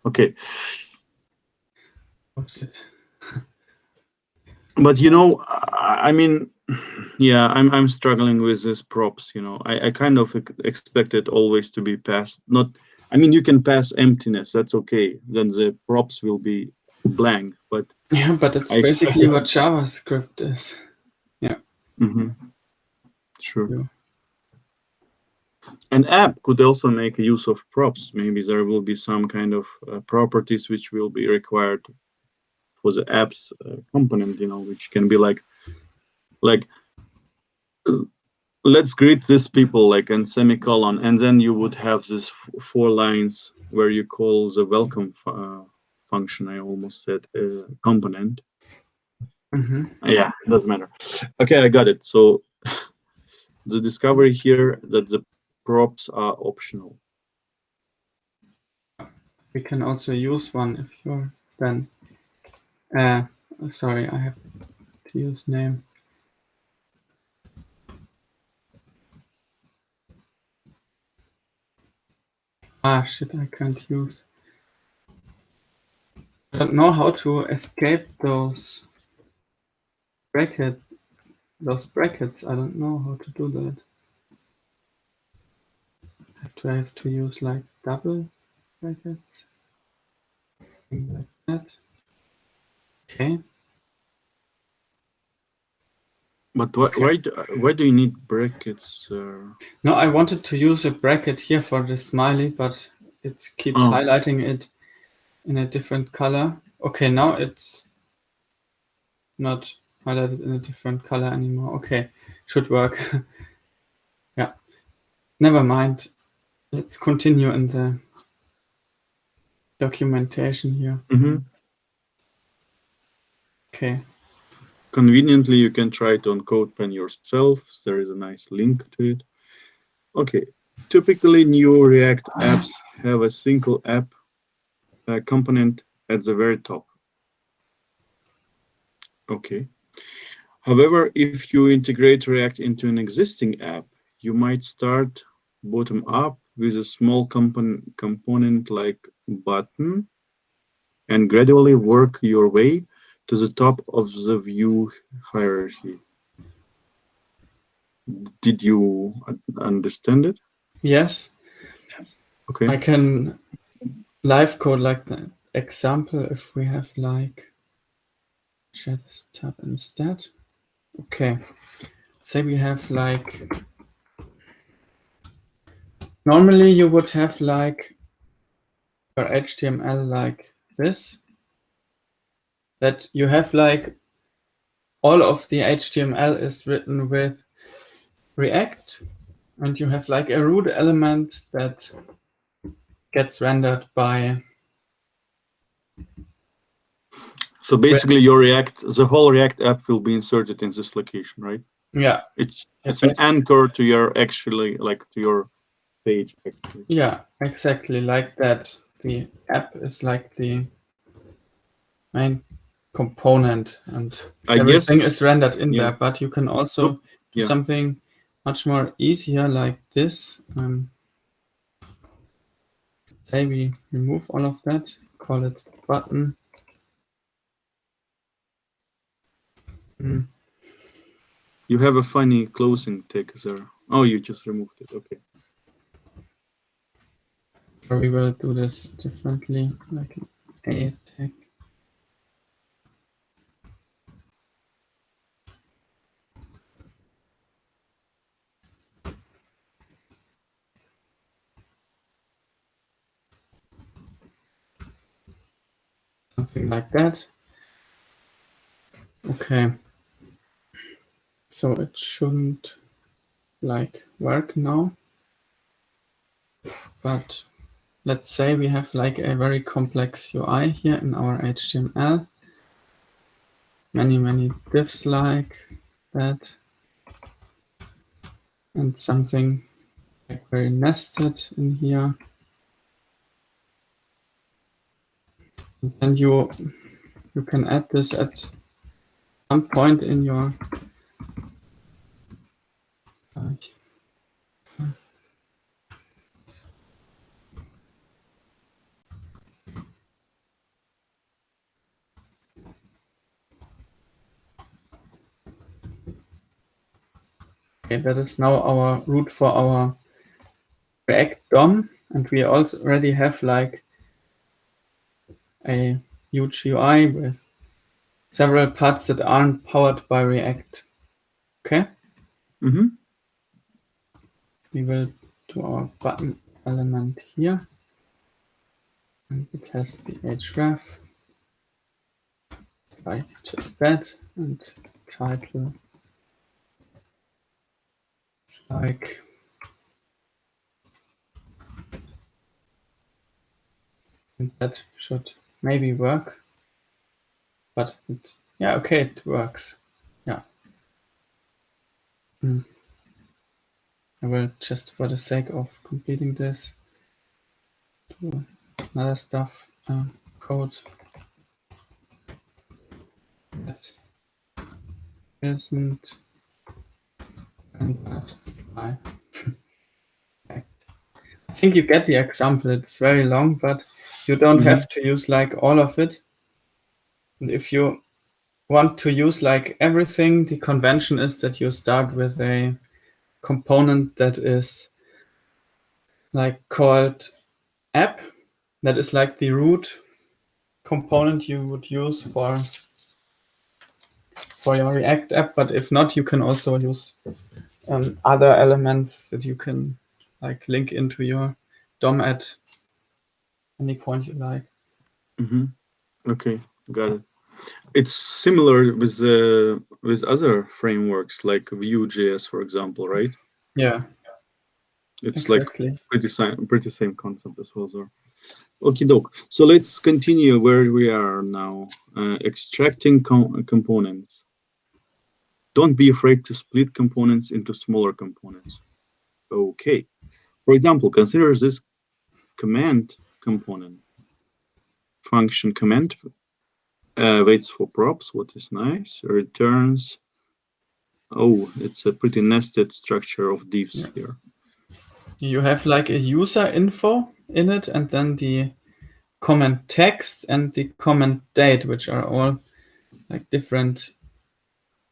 Okay.
Oh, shit.
But you know, I mean, yeah, I'm struggling with this props. You know, I kind of expect it always to be passed. Not, I mean, you can pass emptiness. That's okay. Then the props will be blank. But
yeah, but it's basically what JavaScript is. Yeah.
Sure.
Yeah.
An app could also make use of props. Maybe there will be some kind of properties which will be required for the app's component. You know, which can be like let's greet these people like in semicolon, and then you would have this 4 lines where you call the welcome function. I almost said component. Yeah, doesn't matter. Okay, I got it. So the discovery here that the props are optional.
We can also use one if you're then. Sorry, I have to use name. Ah, shit, I can't use. I don't know how to escape those brackets. I don't know how to do that. I have to use like double brackets. Like that. Okay.
But why do you need brackets?
No, I wanted to use a bracket here for the smiley, but it keeps highlighting it in a different color. Okay, now it's not highlighted in a different color anymore. Okay, should work. Yeah, never mind. Let's continue in the documentation here. Okay.
Conveniently, you can try it on CodePen yourself. There is a nice link to it. Okay, typically new React apps have a single app component at the very top. Okay. However, if you integrate React into an existing app, you might start bottom up with a small component like button and gradually work your way to the top of the view hierarchy. Did you understand it?
Yes.
Okay.
I can live code like the example if we have like share this tab instead. Okay. Say we have like normally you would have like your HTML like this, that you have like all of the HTML is written with React, and you have like a root element that gets rendered by.
So basically, the whole React app will be inserted in this location, right?
Yeah.
It's an anchor to your to your page. Actually.
Yeah, exactly like that. The app is like the main component, and everything is rendered in there. But you can also do something much more easier like this. Say we remove all of that, call it button.
You have a funny closing tag there. Oh, you just removed it. Okay.
Or we will do this differently, like an A tag. Something like that. Okay. So it shouldn't like work now. But let's say we have like a very complex UI here in our HTML. Many divs like that. And something like very nested in here. And then you can add this at some point in your okay, that is now our root for our React DOM, and we already have like a huge UI with several parts that aren't powered by React. Okay.
Mm-hmm.
We will do our button element here, and it has the href, like just that, and title like and that should maybe work, but yeah, okay, it works. Yeah. I will just, for the sake of completing this, do another stuff code that isn't rendered by React. I think you get the example. It's very long, but you don't have to use like all of it. And if you want to use like everything, the convention is that you start with a component that is like called app. That is like the root component you would use for your React app. But if not, you can also use other elements that you can like link into your DOM at any point you like.
Okay, got it. It's similar with other frameworks like Vue.js, for example, right?
Yeah,
It's
exactly.
like pretty same concept as well. So. Okie doke. So let's continue where we are now. Extracting components. Don't be afraid to split components into smaller components. Okay. For example, consider this command component. Function command waits for props, what is nice, returns. Oh, it's a pretty nested structure of divs here.
You have like a user info in it, and then the comment text and the comment date, which are all like different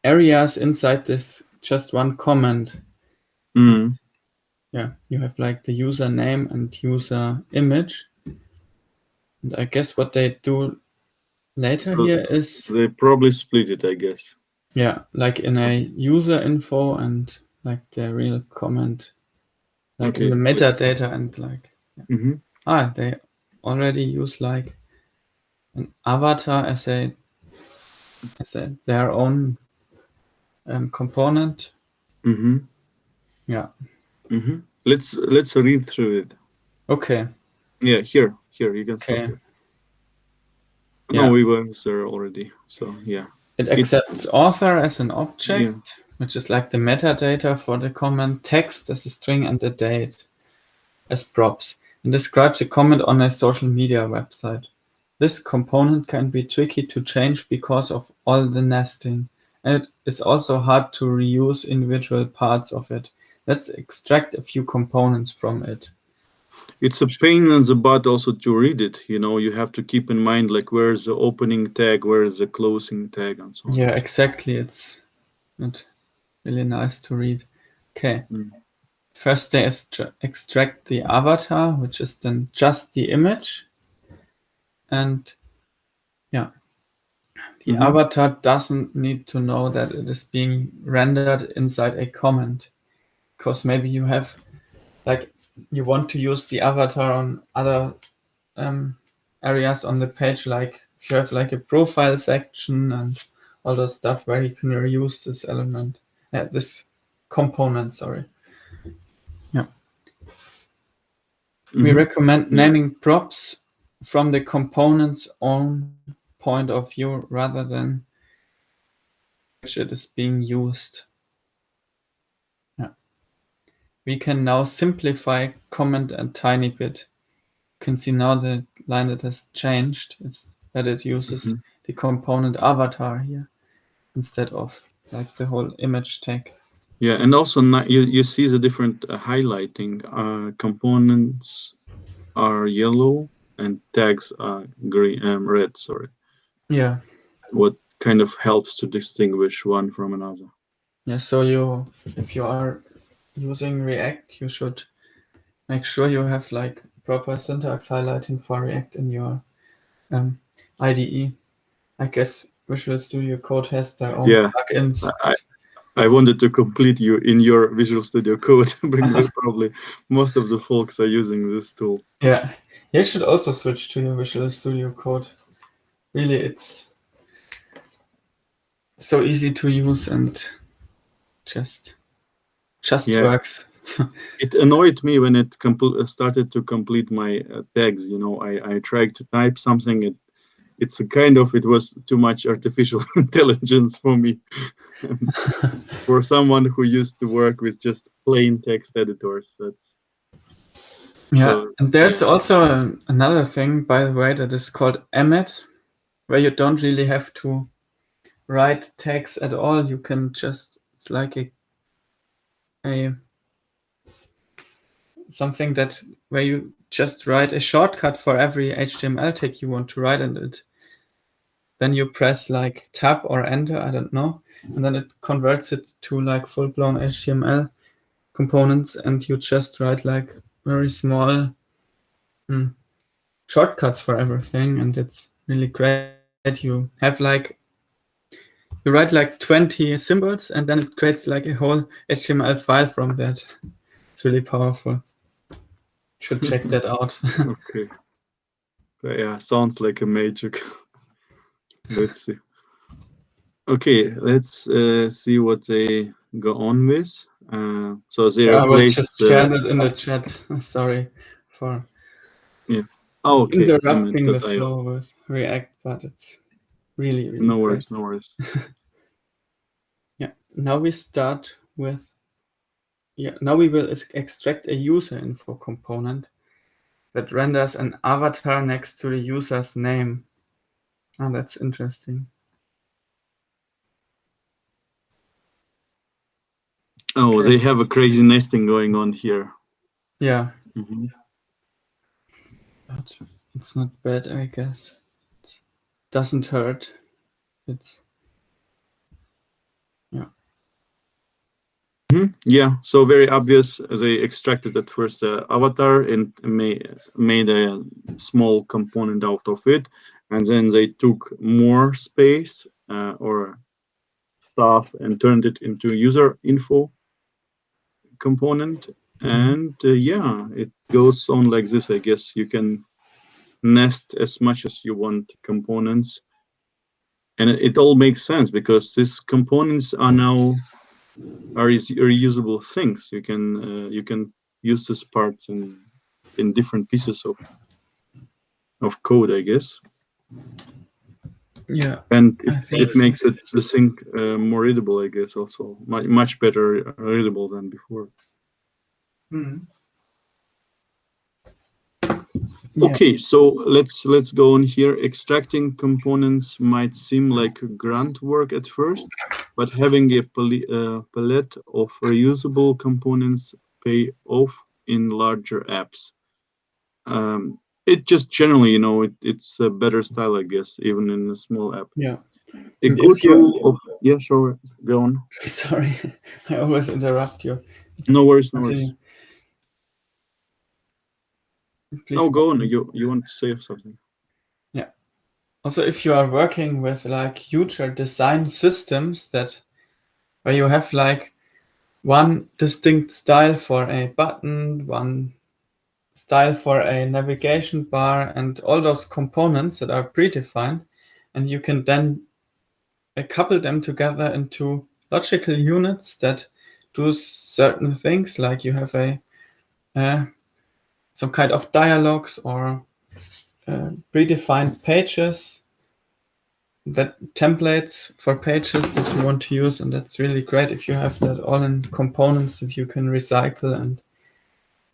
areas inside this just one comment. Yeah, you have like the user name and user image. And I guess what they do later
So
here is
they probably split it, I guess.
yeah, like in a user info and like the real comment, like in the metadata and like they already use like an avatar as a their own component. Yeah.
Let's read through it.
Okay.
Yeah, here you can stop it. No, we were there already. So yeah.
It accepts author as an object, which is like the metadata for the comment, text as a string, and the date as props, and describes a comment on a social media website. This component can be tricky to change because of all the nesting, and it is also hard to reuse individual parts of it. Let's extract a few components from it.
It's a pain in the butt also to read it. You have to keep in mind like where's the opening tag, where's the closing tag, and so on.
Yeah, exactly. It's not really nice to read. Okay. First, they extract the avatar, which is then just the image. And yeah, the avatar doesn't need to know that it is being rendered inside a comment, because maybe you have like you want to use the avatar on other areas on the page, like if you have like a profile section and all those stuff where you can reuse this element, this component, sorry. Yeah. We recommend
Yeah.
naming props from the component's own point of view rather than which it is being used. Yeah. We can now simplify comment a tiny bit. You can see now the line that has changed. It's that it uses the component avatar here instead of like the whole image tag.
Yeah, and also you see the different highlighting. Components are yellow and tags are green, red. Sorry.
Yeah.
What kind of helps to distinguish one from another?
Yeah. So if you are using React, you should make sure you have like proper syntax highlighting for React in your IDE. I guess Visual Studio Code has their own
Yeah,
plugins.
I wanted to complete you in your Visual Studio Code, but probably most of the folks are using this tool.
Yeah, you should also switch to your Visual Studio Code. Really, it's so easy to use and just
Yeah.
works.
It annoyed me when it started to complete my tags. I tried to type something. It was too much artificial intelligence for me. For someone who used to work with just plain text editors,
Yeah, and there's also another thing, by the way, that is called emmet, where you don't really have to write tags at all. You can just, it's like a something that where you just write a shortcut for every HTML tag you want to write, and then you press like tab or enter, I don't know, and then it converts it to like full-blown HTML components, and you just write like very small shortcuts for everything, and it's really great. You have like you write like 20 symbols, and then it creates like a whole HTML file from that. It's really powerful. Should check that out.
Okay. Yeah, sounds like a magic. Let's see. Okay, let's see what they go on with. So they
I will
replace.
just share it in the chat. Sorry for
Okay.
interrupting the flow with React, but it's really, really
No
great.
worries, no worries.
Yeah. Now we start with. Yeah. Now we will extract a user info component that renders an avatar next to the user's name. Oh, that's interesting.
Oh, they have a crazy nesting going on here.
Yeah. But it's not bad, I guess. It doesn't hurt. It's
Yeah, so very obvious. They extracted at first the avatar and made a small component out of it, and then they took more space or stuff and turned it into user info component. And yeah, it goes on like this. I guess you can nest as much as you want components, and it all makes sense because these components are now reusable things. You can use these parts in different pieces of code, I guess.
yeah.
And it makes the thing more readable, I guess. Also, much better readable than before.
Yeah.
Okay, so let's go on here. Extracting components might seem like grunt work at first, but having a palette of reusable components pay off in larger apps. It just generally, it's a better style, I guess, even in a small app.
Yeah.
A good rule of sure, go on.
Sorry, I always interrupt you.
No worries, no worries.
Please
no, go on. You want to say something?
Yeah. Also, if you are working with like huge design systems where you have like one distinct style for a button, one style for a navigation bar, and all those components that are predefined, and you can then couple them together into logical units that do certain things, like you have a some kind of dialogues or predefined pages, that templates for pages that you want to use, and that's really great if you have that all in components that you can recycle and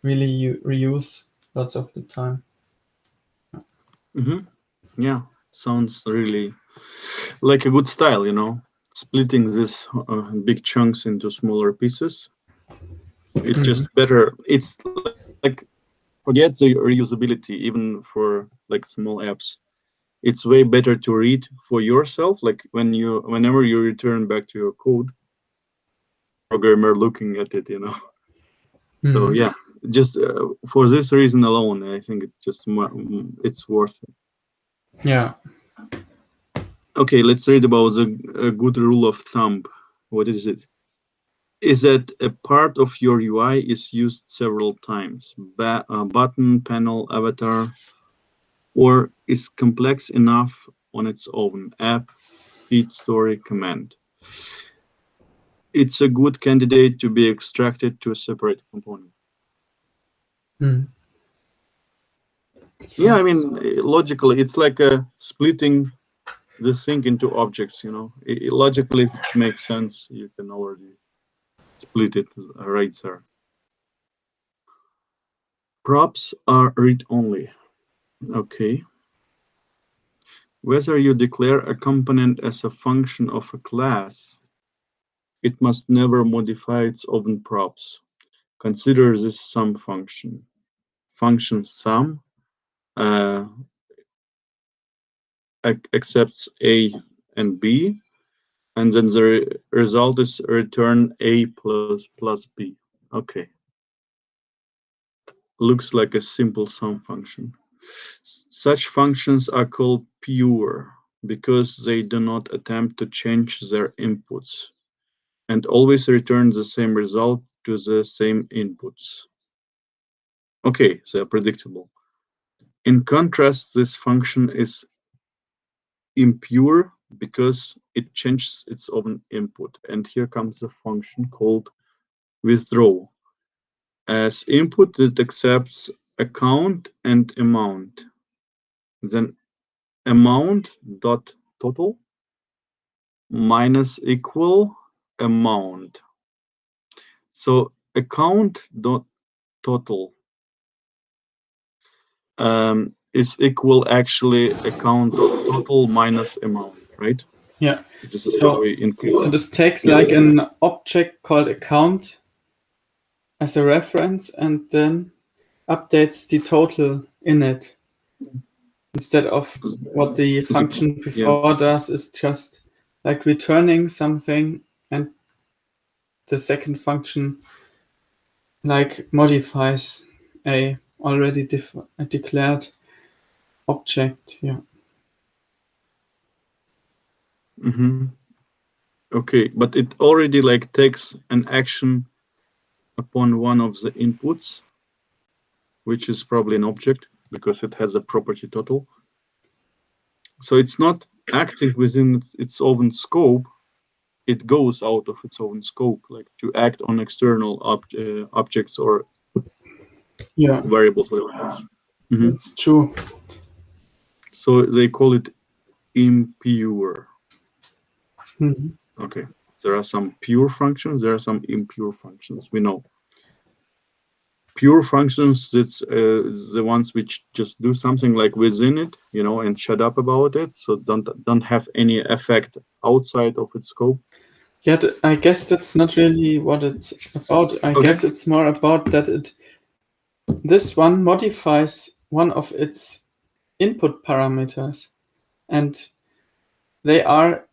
really reuse lots of the time.
Yeah, sounds really like a good style, you know, splitting this big chunks into smaller pieces. It's just better. It's like, forget the reusability, even for like small apps. It's way better to read for yourself. Like whenever you return back to your code, programmer looking at it, you know. So yeah, just for this reason alone, I think it's worth it.
Yeah.
Okay, let's read about the good rule of thumb. What is it? Is that a part of your UI is used several times, button, panel, avatar, or is complex enough on its own, app, feed, story, command. It's a good candidate to be extracted to a separate component. Yeah, I mean, logically, it's like splitting the thing into objects, you know. Logically, if it makes sense, you can already split it right there. Props are read-only. Okay. Whether you declare a component as a function of a class, it must never modify its own props. Consider this sum function. Function sum accepts A and B, and then the result is return A plus B. Okay. Looks like a simple sum function. Such functions are called pure because they do not attempt to change their inputs and always return the same result to the same inputs. Okay, they are predictable. In contrast, this function is impure because it changes its own input. And here comes a function called withdraw. As input, it accepts account and amount. Then amount dot total minus equal amount. So account dot total is equal actually account dot total minus amount, right?
Yeah.
This is how we increase.
So this takes like an object called account as a reference and then updates the total in it. Instead of what the function before does is just like returning something, and the second function like modifies a already declared object. Yeah.
Okay, but it already like takes an action upon one of the inputs, which is probably an object because it has a property total. So it's not acting within its own scope. It goes out of its own scope, like to act on external objects or variables.
That's true.
So they call it impure. Okay, there are some pure functions, there are some impure functions, we know. Pure functions, it's the ones which just do something like within it, you know, and shut up about it, so don't have any effect outside of its scope.
Yeah, I guess that's not really what it's about. I guess it's more about that this one modifies one of its input parameters, and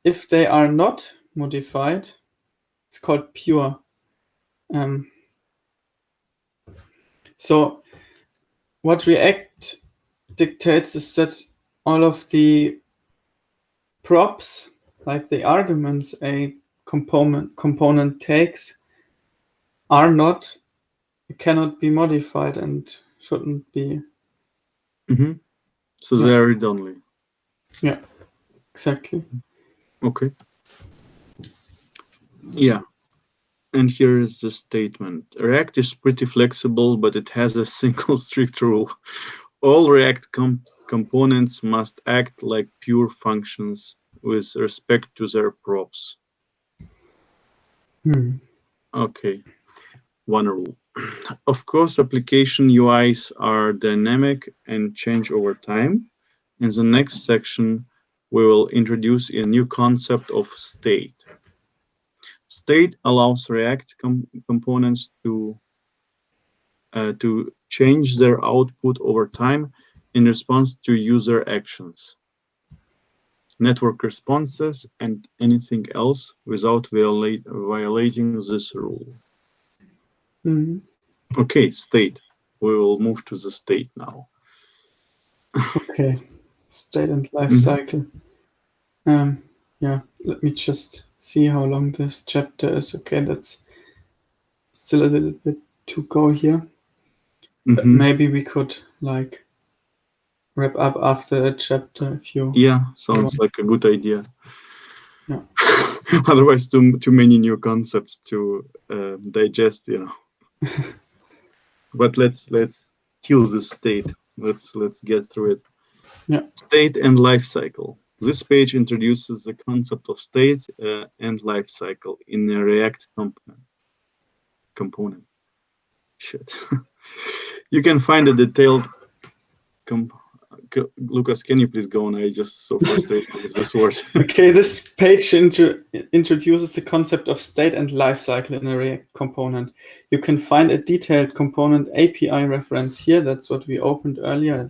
if they are not modified, it's called pure. So what React dictates is that all of the props, like the arguments a component takes, cannot be modified and shouldn't be.
So they are read-only.
Yeah, exactly.
Okay. Yeah. And here is the statement. React is pretty flexible, but it has a single strict rule. All React components must act like pure functions with respect to their props. Okay, one rule. Of course, application UIs are dynamic and change over time. In the next section, we will introduce a new concept of state. State allows React components to change their output over time in response to user actions, network responses, and anything else without violating this rule. Okay, state. We will move to the state now.
Okay, state and life cycle. Yeah, let me just see how long this chapter is. Okay, that's still a little bit to go here. But maybe we could like wrap up after that chapter if you.
Yeah, sounds like a good idea.
Yeah.
Otherwise, too many new concepts to digest, you know. But let's kill this state. Let's get through it.
Yeah.
State and life cycle. This page introduces the concept of state and life cycle in a React component. Shit. You can find a detailed. Lucas, can you please go on? I just so frustrated with this word.
Okay, this page introduces the concept of state and lifecycle in a React component. You can find a detailed component API reference here. That's what we opened earlier.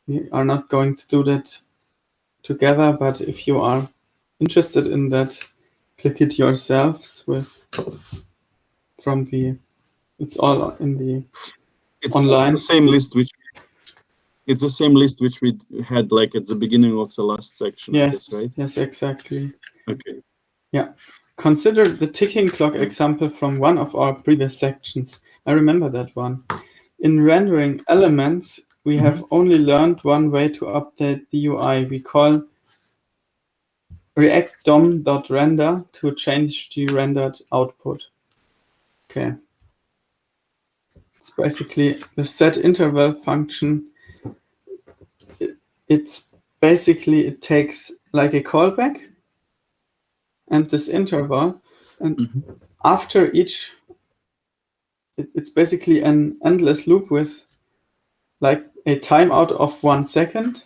We are not going to do that together, but if you are interested in that, click it yourselves from the. It's all in the online.
It's the same list it's the same list which we had like at the beginning of the last section.
Yes,
I guess, right?
Yes, exactly.
Okay.
Yeah. Consider the ticking clock example from one of our previous sections. I remember that one. In rendering elements, we have only learned one way to update the UI. We call React DOM.render to change the rendered output. Okay. It's basically the set interval function. It takes like a callback and this interval, and after each, it's basically an endless loop with like a timeout of 1 second,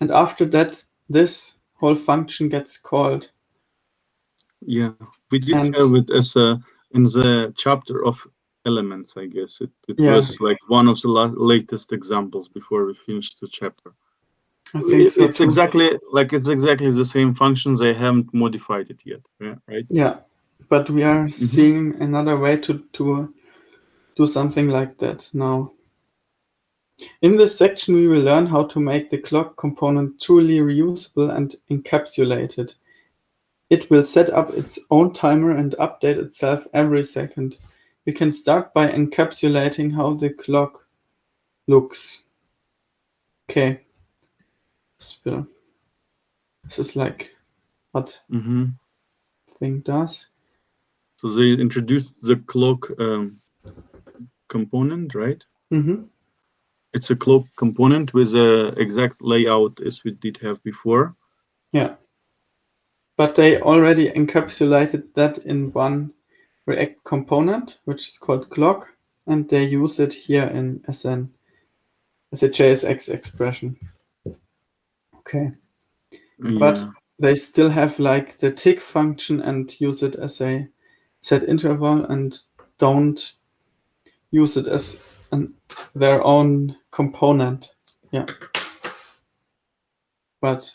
and after that, this whole function gets called.
Yeah, we did have it as in the chapter of elements, I guess. It was like one of the latest examples before we finished the chapter.
I think so
it's
too.
exactly the same functions. They haven't modified it yet, right?
Yeah, but we are seeing another way to do something like that now. In this section, we will learn how to make the clock component truly reusable and encapsulated. It will set up its own timer and update itself every second. We can start by encapsulating how the clock looks. Okay. This is like what thing does.
So they introduced the clock component, right? It's a clock component with the exact layout as we did have before.
Yeah. But they already encapsulated that in one React component, which is called clock, and they use it here as a JSX expression. Okay.
Yeah.
But they still have like the tick function and use it as a set interval and don't use it as their own component. Yeah. But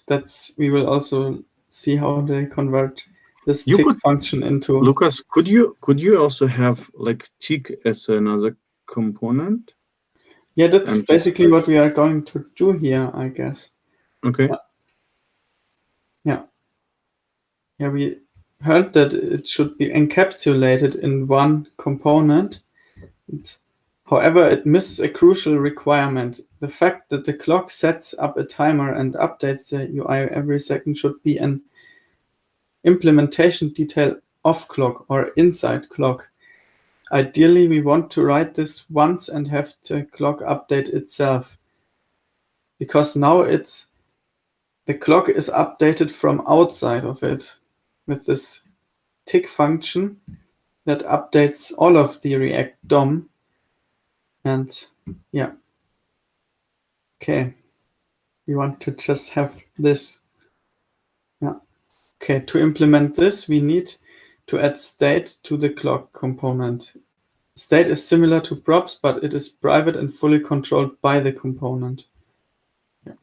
we will also see how they convert this tick function into.
Lucas, could you also have like tick as another component?
Yeah, that's basically what we are going to do here, I guess.
Okay.
Yeah, we heard that it should be encapsulated in one component. However, it misses a crucial requirement. The fact that the clock sets up a timer and updates the UI every second should be an implementation detail off clock or inside clock. Ideally, we want to write this once and have the clock update itself, because now the clock is updated from outside of it with this tick function that updates all of the React DOM. And yeah, okay, we want to just have this. Yeah, okay, to implement this, we need to add state to the clock component. State is similar to props, but it is private and fully controlled by the component. Yeah.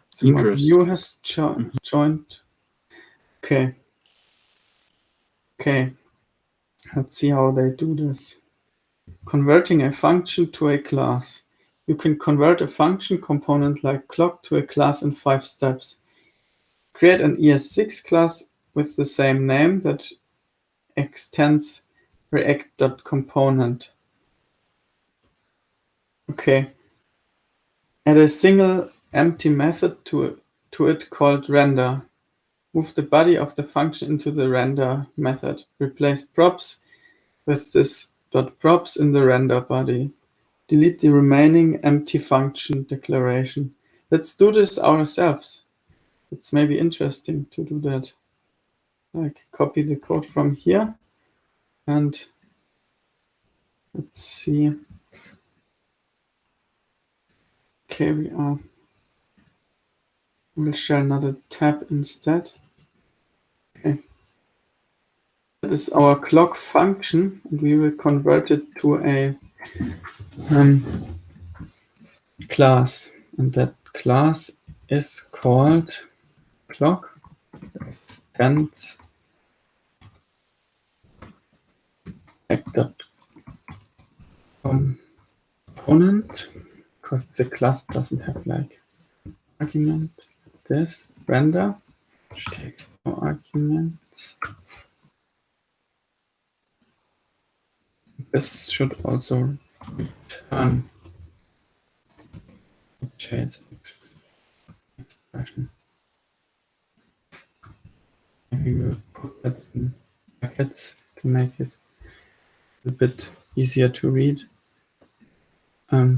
Someone new has joined. Okay. Okay. Let's see how they do this. Converting a function to a class. You can convert a function component like clock to a class in 5 steps. Create an ES6 class with the same name that extends react.component. Okay. Add a single empty method to it called render. Move the body of the function into the render method. Replace props with this .props in the render body. Delete the remaining empty function declaration. Let's do this ourselves. It's maybe interesting to do that. Like copy the code from here and let's see. Okay, we'll share another tab instead. Okay. That is our clock function, and we will convert it to a class, and that class is called clock. Extends component, because the class doesn't have like argument. This render, which takes no arguments. This should also return JS expression. Maybe we'll put that in brackets to make it a bit easier to read. Yeah,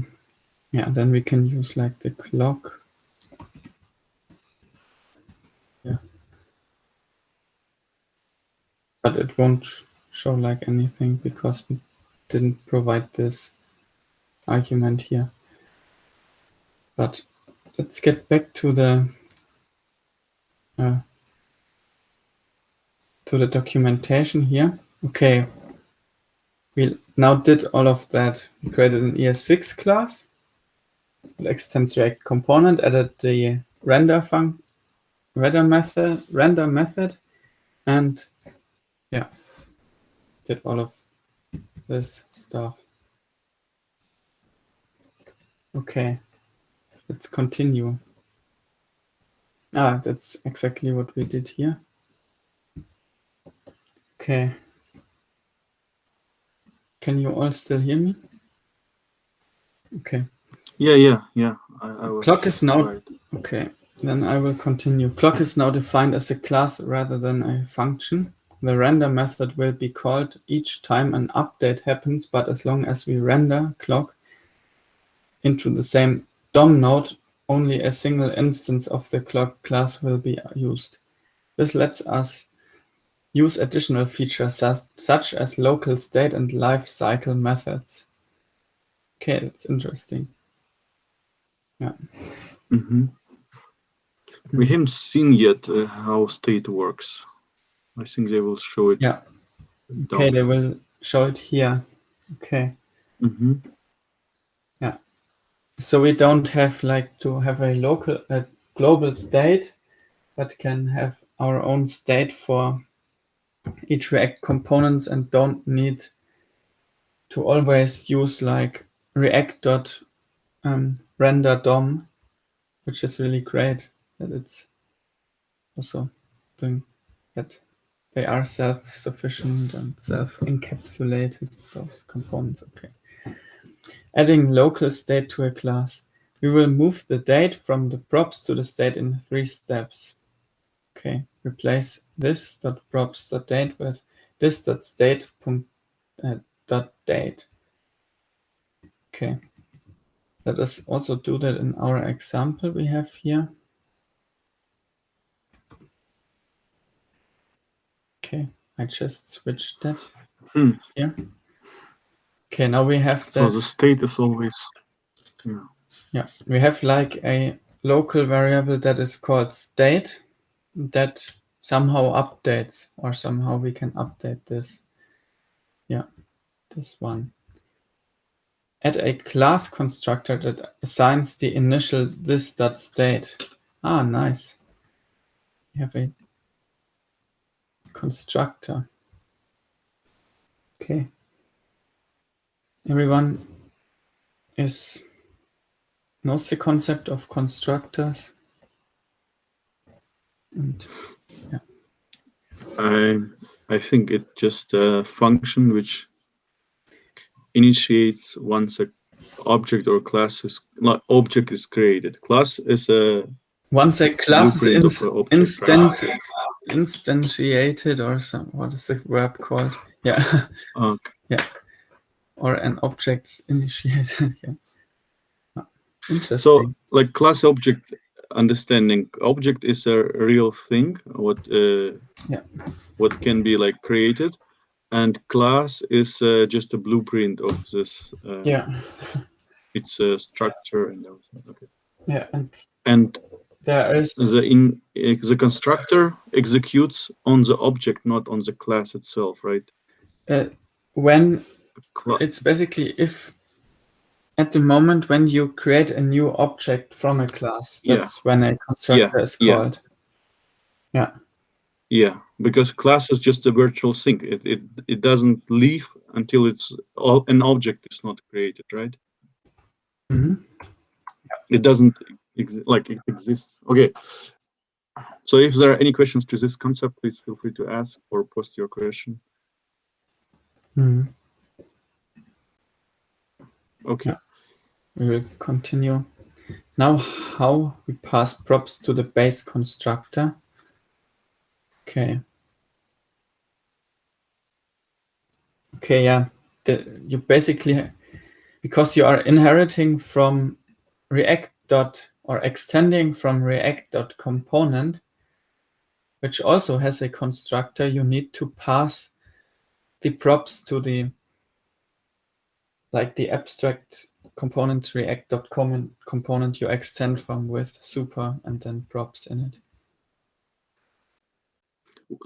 then we can use like the clock. Yeah. But it won't show like anything because we didn't provide this argument here. But let's get back to the documentation here. Okay, we now did all of that. We created an ES6 class, extends React component, added the render method, and yeah, did all of this stuff. Okay, let's continue. That's exactly what we did here. Okay. Can you all still hear me? Okay.
Yeah. I was
Clock is now
right.
Okay. Then I will continue. Clock is now defined as a class rather than a function. The render method will be called each time an update happens, but as long as we render clock into the same DOM node, only a single instance of the clock class will be used. This lets us use additional features such as local state and life cycle methods. Okay, that's interesting. Yeah.
We haven't seen yet how state works. I think they will show it.
Yeah. Okay, they will show it here. Okay. Yeah. So we don't have like to have a global state, but can have our own state for each React components and don't need to always use like react.render DOM, which is really great that it's also doing that. They are self-sufficient and self-encapsulated, those components. Okay. Adding local state to a class. We will move the date from the props to the state in 3 steps. Okay. Replace this .props.date with this.state dot date. Okay. Let us also do that in our example we have here. Okay, I just switched that here. Okay, now we have that.
So the state is always,
yeah, we have like a local variable that is called state that somehow updates, or somehow we can update this. Yeah, this one. Add a class constructor that assigns the initial this.state. Ah, nice. We have a constructor. Okay. Everyone knows the concept of constructors. And yeah.
I think it's just a function which initiates once an object or class is object is created. Class is a
once a class
blueprint
is
of an object, right?
instantiated, or what is the verb called? Yeah.
Okay.
Yeah. Or an object is initiated. Yeah. Interesting.
So, like class object understanding, object is a real thing. What can be like created, and class is just a blueprint of this. It's a structure and everything. Okay.
Yeah,
and
there is
the constructor executes on the object, not on the class itself, right?
When it's basically if at the moment when you create a new object from a class, that's when a constructor is called.
Yeah, because class is just a virtual thing. It doesn't leave until an object is not created, right? It doesn't like it exists. Okay. So if there are any questions to this concept, please feel free to ask or post your question. Okay.
We will continue. Now how we pass props to the base constructor. Okay. Okay, yeah. You basically, because you are inheriting from React or extending from React.component, which also has a constructor, you need to pass the props to the abstract component React.component you extend from with super and then props in it.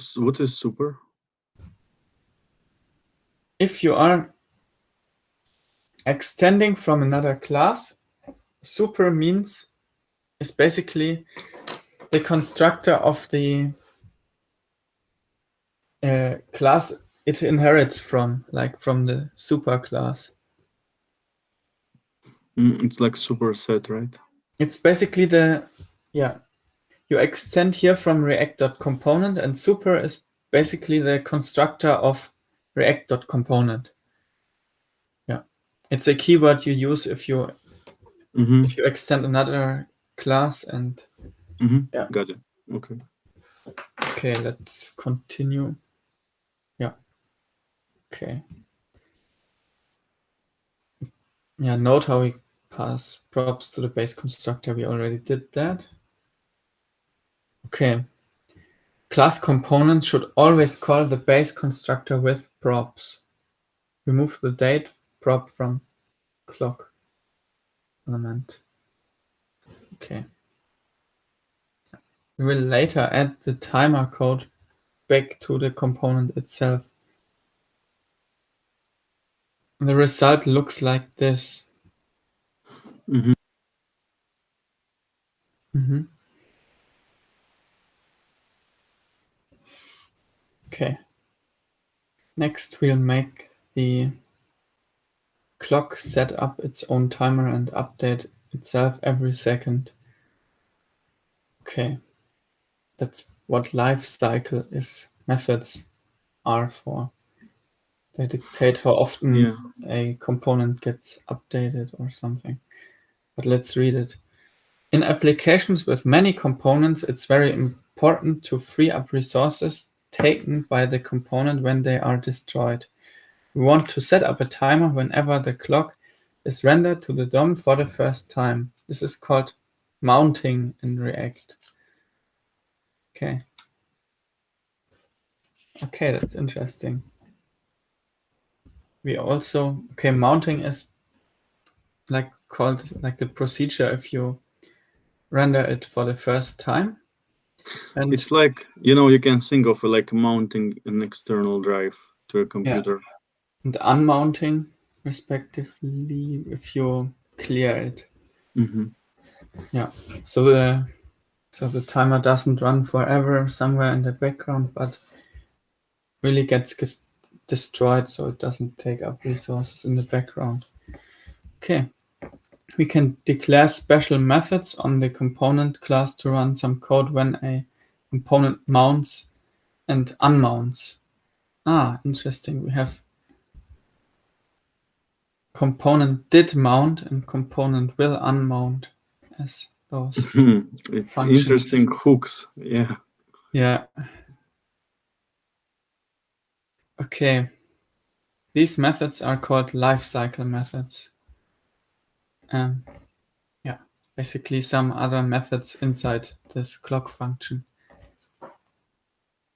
So what is super?
If you are extending from another class, super is basically the constructor of the class it inherits from, like from the super class.
It's like superset, right?
It's basically you extend here from React.component, and super is basically the constructor of React.component. Yeah, it's a keyword you use if you extend another class and
yeah. Got it. Okay.
Okay, let's continue. Yeah. Okay. Yeah, note how we pass props to the base constructor. We already did that. Okay. Class components should always call the base constructor with props. Remove the date prop from clock element. Okay. We will later add the timer code back to the component itself. The result looks like this. Okay. Next, we'll make the clock set up its own timer and update itself every second. Okay. That's what life cycle methods are for. They dictate how often a component gets updated or something. But let's read it. In applications with many components, it's very important to free up resources taken by the component when they are destroyed. We want to set up a timer whenever the clock is rendered to the DOM for the first time. This is called mounting in React. Okay. Okay, that's interesting. We also, mounting is called the procedure if you render it for the first time. And
it's like, you can think of like mounting an external drive to a computer.
And unmounting, respectively, if you clear it.
Mm-hmm.
Yeah. So the timer doesn't run forever somewhere in the background, but really gets destroyed, so it doesn't take up resources in the background. Okay. We can declare special methods on the component class to run some code when a component mounts and unmounts. Ah, interesting. We have component did mount and component will unmount as those
It's
functions.
interesting hooks. Yeah.
Yeah. Okay. These methods are called lifecycle methods. Yeah, basically some other methods inside this clock function.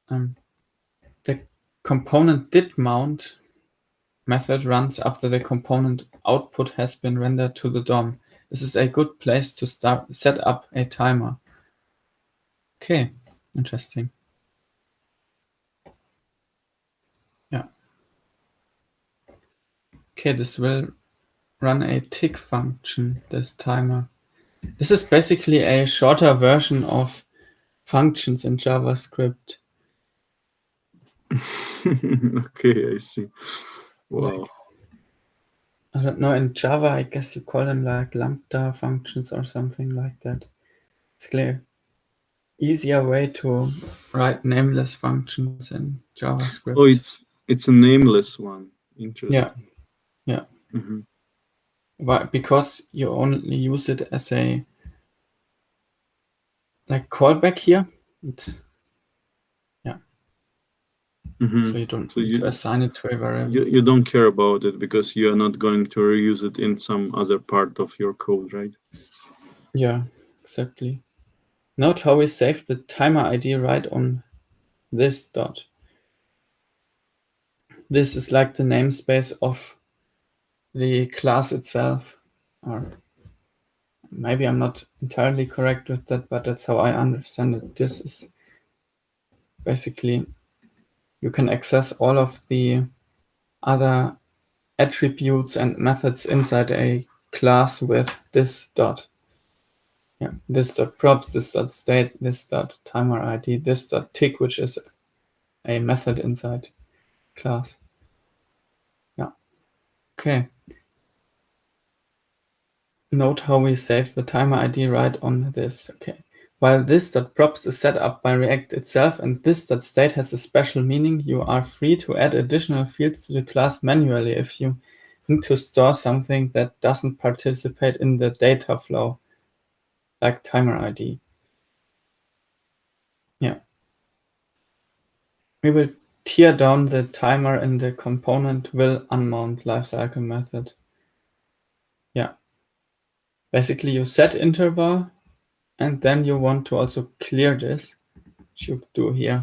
The component did mount method runs after the component output has been rendered to the DOM. This is a good place to set up a timer. Okay, interesting. Yeah. Okay, this will run a tick function, this timer. This is basically a shorter version of functions in JavaScript.
Okay, I see. Wow.
I don't know, in Java, I guess you call them like lambda functions or something like that. It's clear. Easier way to write nameless functions in JavaScript.
Oh, it's a nameless one. Interesting.
Yeah.
Mm-hmm.
But because you only use it as a callback here. Yeah.
Mm-hmm.
So you don't need to assign it to a variable.
You don't care about it because you are not going to reuse it in some other part of your code, right?
Yeah, exactly. Note how we saved the timer ID right on this dot. This is like the namespace of the class itself. Or maybe I'm not entirely correct with that, but that's how I understand it. This is basically, you can access all of the other attributes and methods inside a class with this dot. Yeah, this dot props, this dot state, this dot timer ID, this dot tick, which is a method inside class. Yeah. Okay. Note how we save the timer ID right on this. Okay. While this dot props is set up by React itself and this dot state has a special meaning, you are free to add additional fields to the class manually if you need to store something that doesn't participate in the data flow, like timer ID. Yeah. We will tear down the timer in the component will unmount lifecycle method. Yeah. Basically, you set interval, and then you want to also clear this, which you do here.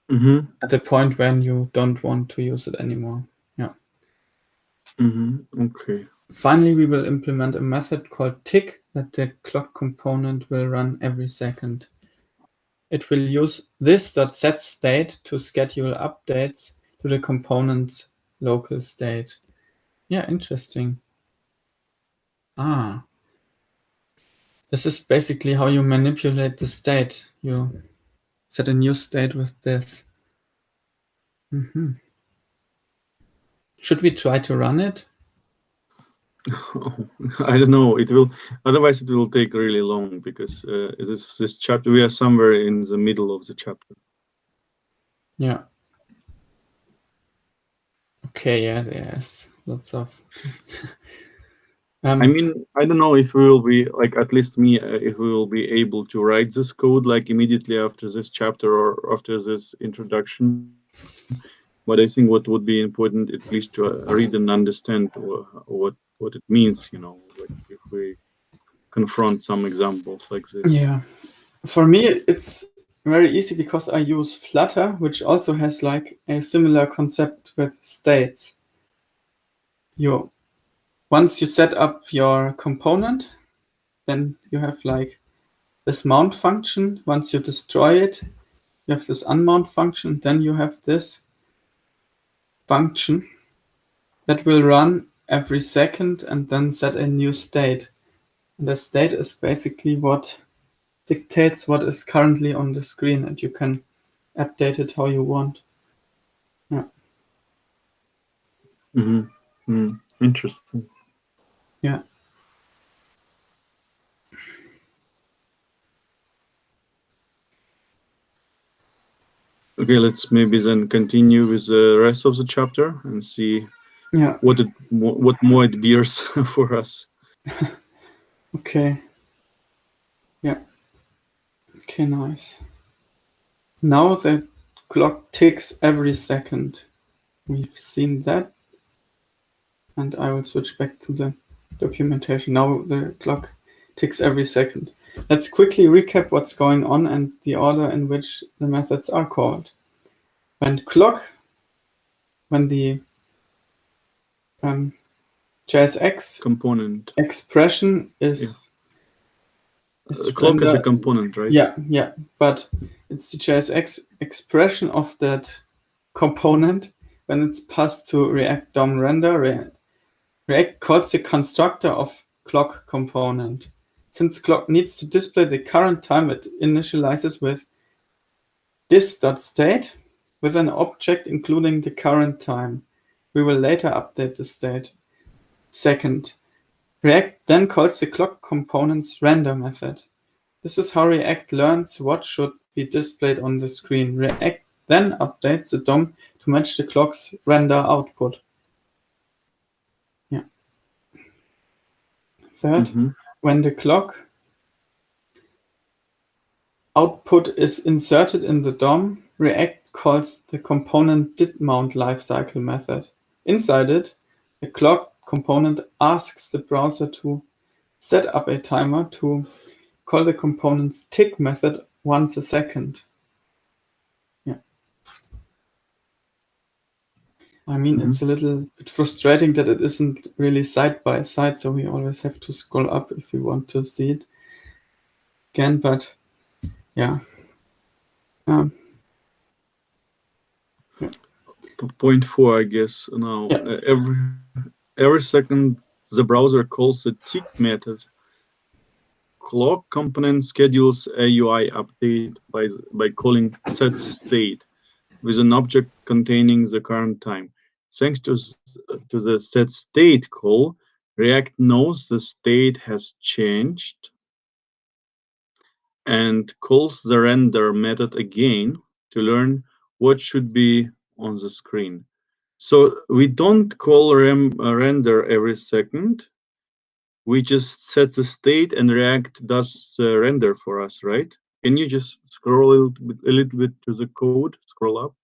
Mm-hmm.
At the point when you don't want to use it anymore. Yeah.
Mm-hmm. Okay.
Finally, we will implement a method called tick that the clock component will run every second. It will use this .set state to schedule updates to the component's local state. Yeah, interesting. This is basically how you manipulate the state. You set a new state with this. Should we try to run it?
I don't know. It will. Otherwise, it will take really long because this chapter, we are somewhere in the middle of the chapter.
Yeah. Okay. Yeah. Yes. Lots of.
I mean, I don't know if we will be like, at least me, if we will be able to write this code like immediately after this chapter or after this introduction. But I think what would be important, at least to read and understand what it means, like if we confront some examples like this.
Yeah. For me, it's very easy because I use Flutter, which also has like a similar concept with states. Once you set up your component, then you have like this mount function. Once you destroy it, you have this unmount function. Then you have this function that will run every second and then set a new state. And the state is basically what dictates what is currently on the screen, and you can update it how you want. Yeah.
Interesting.
Yeah.
Okay, let's maybe then continue with the rest of the chapter and see what more it bears for us.
Okay. Yeah. Okay, nice. Now the clock ticks every second. We've seen that. And I will switch back to the documentation. Now the clock ticks every second. Let's quickly recap what's going on and the order in which the methods are called. When the JSX
component
expression is
clock is a component, right?
Yeah, but it's the JSX expression of that component when it's passed to React DOM render. React calls the constructor of clock component. Since clock needs to display the current time, it initializes with this.state with an object including the current time. We will later update the state. Second, React then calls the clock component's render method. This is how React learns what should be displayed on the screen. React then updates the DOM to match the clock's render output. Yeah. Third, when the clock output is inserted in the DOM, React calls the component didMount lifecycle method. Inside it, the clock component asks the browser to set up a timer to call the component's tick method once a second. Yeah. I mean, it's a little bit frustrating that it isn't really side by side, so we always have to scroll up if we want to see it again, but yeah.
Point 4, I guess. Now, every second the browser calls the tick method. Clock component schedules a UI update by calling setState with an object containing the current time. Thanks to the setState call, React knows the state has changed and calls the render method again to learn what should be on the screen. So we don't call render every second. We just set the state and React does the render for us, right? Can you just scroll a little bit to the code, scroll up?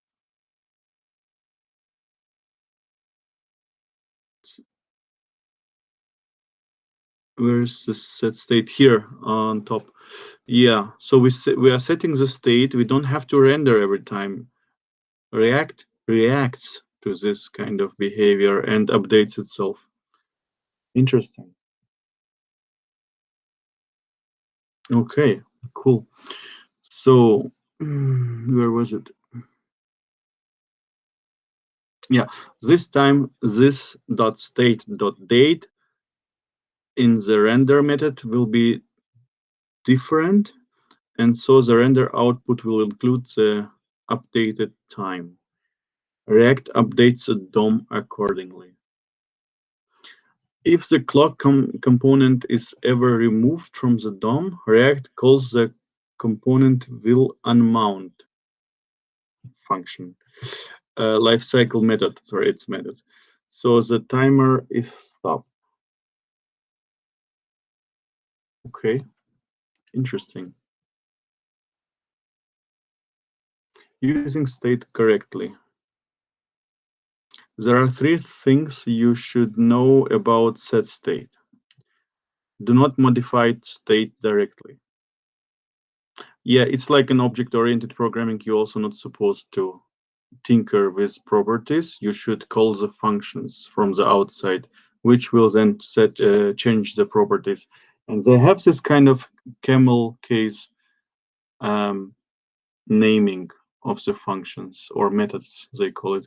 Where's the set state? Here on top. Yeah, so we are setting the state. We don't have to render every time. React reacts to this kind of behavior and updates itself. Interesting. Okay, cool. So where was it? Yeah, this time this .state.date in the render method will be different, and so the render output will include the updated time. React updates the DOM accordingly. If the clock component is ever removed from the DOM, React calls the component will unmount function, lifecycle method, sorry, its method. So the timer is stopped. Okay, interesting. Using state correctly. There are 3 things you should know about set state. Do not modify state directly. Yeah, it's like an object-oriented programming. You're also not supposed to tinker with properties. You should call the functions from the outside, which will then change the properties. And they have this kind of camel case naming of the functions or methods, they call it.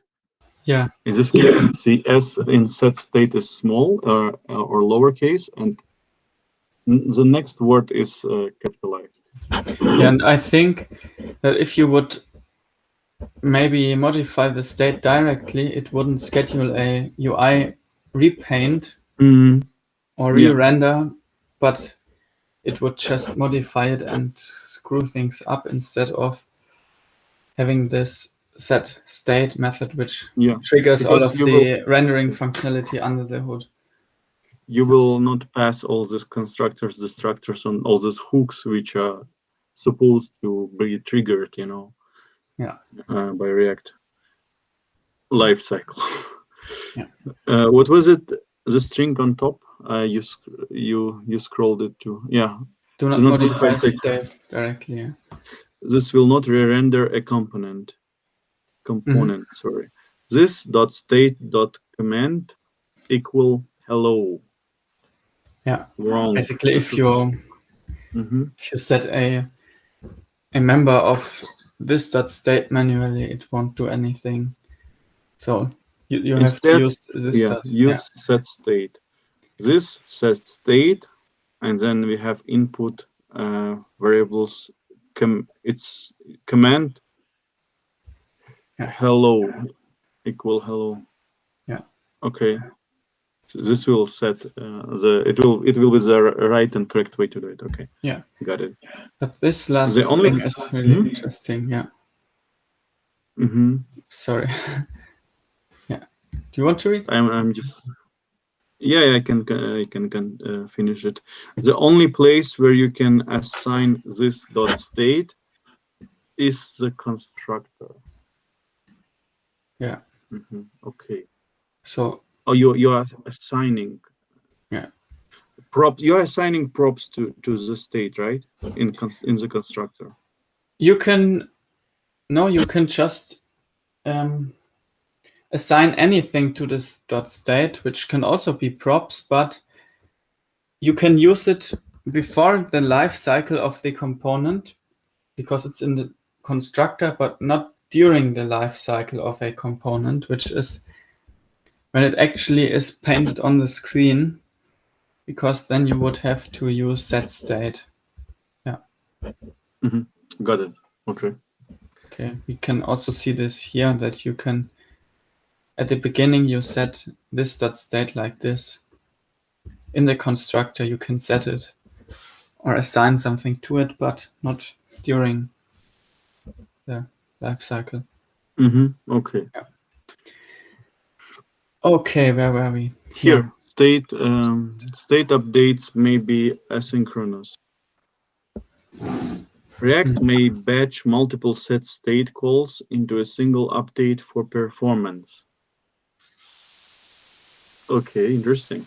Yeah.
In this case, the S in set state is small or lowercase, and the next word is capitalized.
Yeah, and I think that if you would maybe modify the state directly, it wouldn't schedule a UI repaint or
Yeah.
re-render, but it would just modify it and screw things up instead of having this set state method, which triggers all of the rendering functionality under the hood.
You will not pass all these constructors, destructors, and all these hooks which are supposed to be triggered, by React lifecycle.
Yeah.
What was it? The string on top? You scrolled it to
Do not modify state directly. Yeah.
This will not re-render a component. Sorry. This dot state dot command equal hello.
Yeah.
Wrong.
Basically, if you set a member of this dot state manually, it won't do anything. So you have to use this
set state. This set state, and then we have input variables. It's command hello equal hello.
Yeah.
Okay. So this will set it will be the right and correct way to do it. Okay.
Yeah.
Got it.
But this last thing is really interesting. Yeah. Sorry. Yeah. Do you want to read?
I'm just. Yeah, I can finish it. The only place where you can assign this dot state is the constructor.
Yeah.
Okay.
So.
Oh, you are assigning.
Yeah.
You are assigning props to the state, right? In the constructor.
You can just assign anything to this dot state, which can also be props, but you can use it before the life cycle of the component because it's in the constructor, but not during the life cycle of a component, which is when it actually is painted on the screen, because then you would have to use set state. Yeah.
Got it. Okay.
Okay. We can also see this here that you can, at the beginning, you set this dot state like this. In the constructor, you can set it or assign something to it, but not during the life cycle.
Okay.
Yeah. Okay, where were we?
Here, state updates may be asynchronous. React may batch multiple set state calls into a single update for performance. Okay, interesting.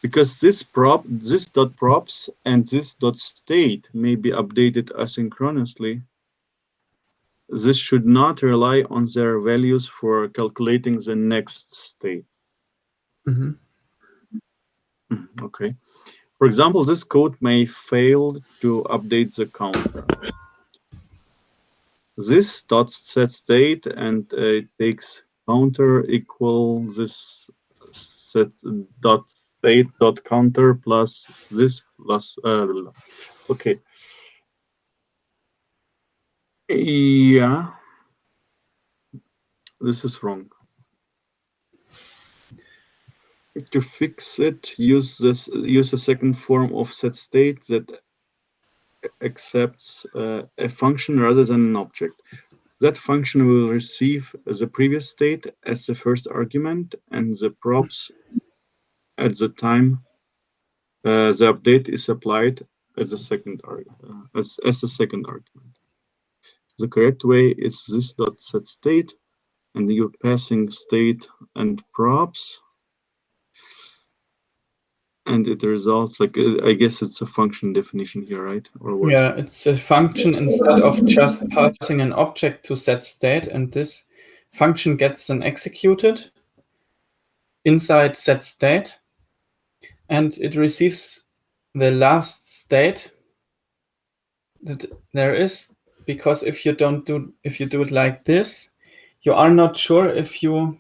Because this dot props and this dot state may be updated asynchronously, this should not rely on their values for calculating the next state. Okay. For example, this code may fail to update the counter. This dot set state and it takes counter equal this set dot state dot counter plus this plus okay. Yeah, this is wrong. To fix it, use a second form of set state that accepts a function rather than an object. That function will receive the previous state as the first argument and the props at the time the update is applied as the second argument. The correct way is this dot set state, and you're passing state and props, and it results like I guess it's a function definition here, right? Or what?
Yeah, it's a function instead of just passing an object to set state, and this function gets then executed inside set state, and it receives the last state that there is, because if you do it like this, you are not sure if you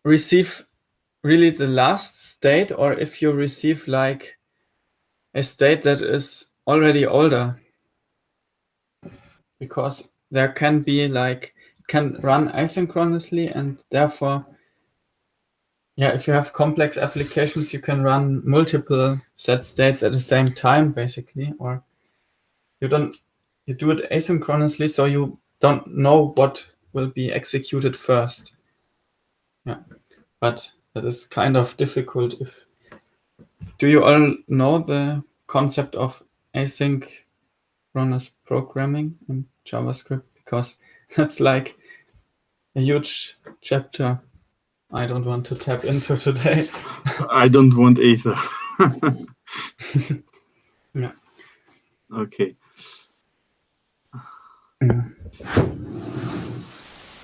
receive really the last state or if you receive like a state that is already older, because there can be like, can run asynchronously, and therefore, yeah, if you have complex applications, you can run multiple set states at the same time, basically, or you do it asynchronously, so you don't know what will be executed first. Yeah, but that is kind of difficult. Do you all know the concept of asynchronous programming in JavaScript? Because that's like a huge chapter I don't want to tap into today.
I don't want either.
Yeah.
Okay.
Yeah.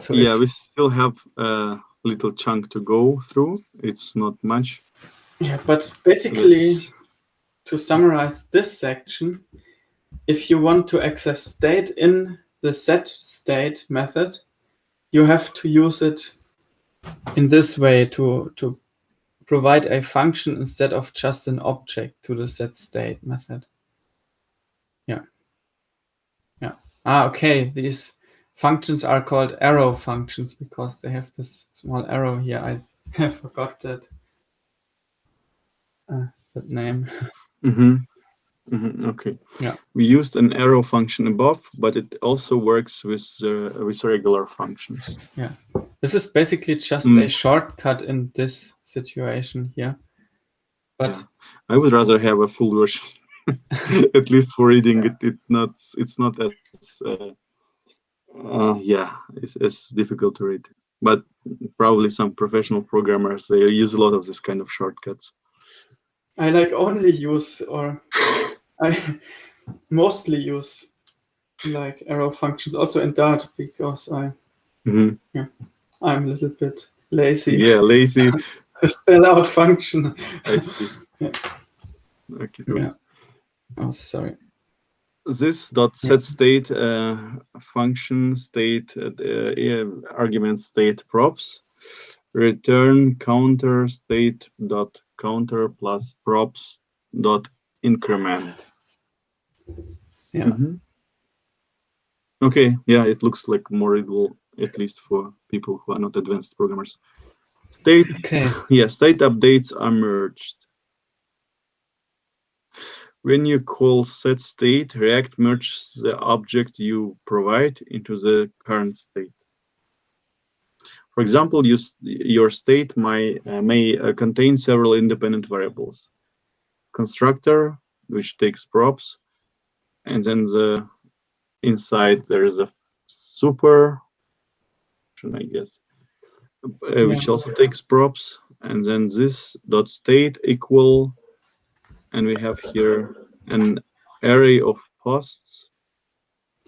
So
yeah, we still have a little chunk to go through. It's not much.
Yeah, but basically, to summarize this section, if you want to access state in the set state method, you have to use it in this way to provide a function instead of just an object to the set state method. Yeah. Yeah. Okay. These functions are called arrow functions because they have this small arrow here. I forgot that name.
Okay.
Yeah.
We used an arrow function above, but it also works with regular functions.
Yeah. This is basically just a shortcut in this situation here. But
yeah. I would rather have a full version, at least for reading it. It's not as it's as difficult to read. But probably some professional programmers, they use a lot of this kind of shortcuts.
I only use, or I mostly use like arrow functions also in Dart because I'm a little bit lazy.
Yeah, lazy.
Spell out function.
I see.
Yeah.
Okay.
Yeah. Oh, sorry.
This dot set state function state argument state props return counter state dot counter plus props dot increment.
Yeah.
Okay. Yeah, it looks like more readable, at least for people who are not advanced programmers. State.
Okay.
Yeah, state updates are merged. When you call set state, React merges the object you provide into the current state. For example, your state may contain several independent variables. Constructor, which takes props, and then inside there is a super, I guess, which also takes props, and then this dot state equal. And we have here an array of posts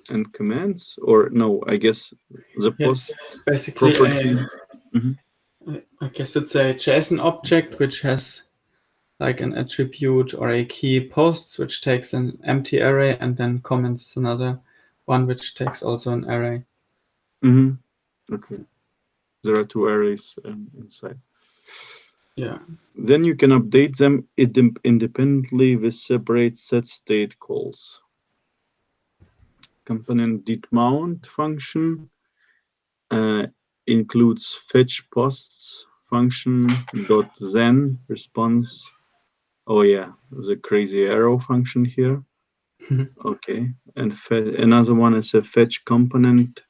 and commands, or no, I guess the post
basically
property.
I guess it's a JSON object which has like an attribute or a key posts, which takes an empty array, and then comments is another one which takes also an array.
Okay. There are two arrays inside.
Yeah.
Then you can update them independently with separate set state calls. Component didMount function includes fetch posts function dot then response. Oh yeah, the crazy arrow function here. Okay, and another one is a fetch component.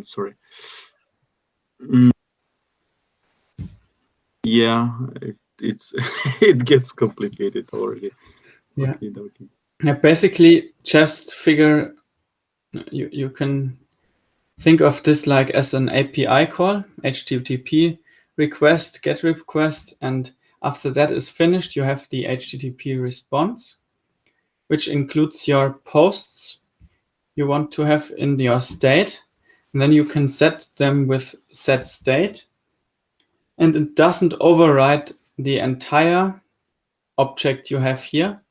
Sorry. Yeah, it's it gets complicated already.
Yeah.
Okay.
Yeah, basically, just figure you can think of this like as an API call, HTTP request, GET request, and after that is finished, you have the HTTP response, which includes your posts you want to have in your state. And then you can set them with set state. And it doesn't override the entire object you have here.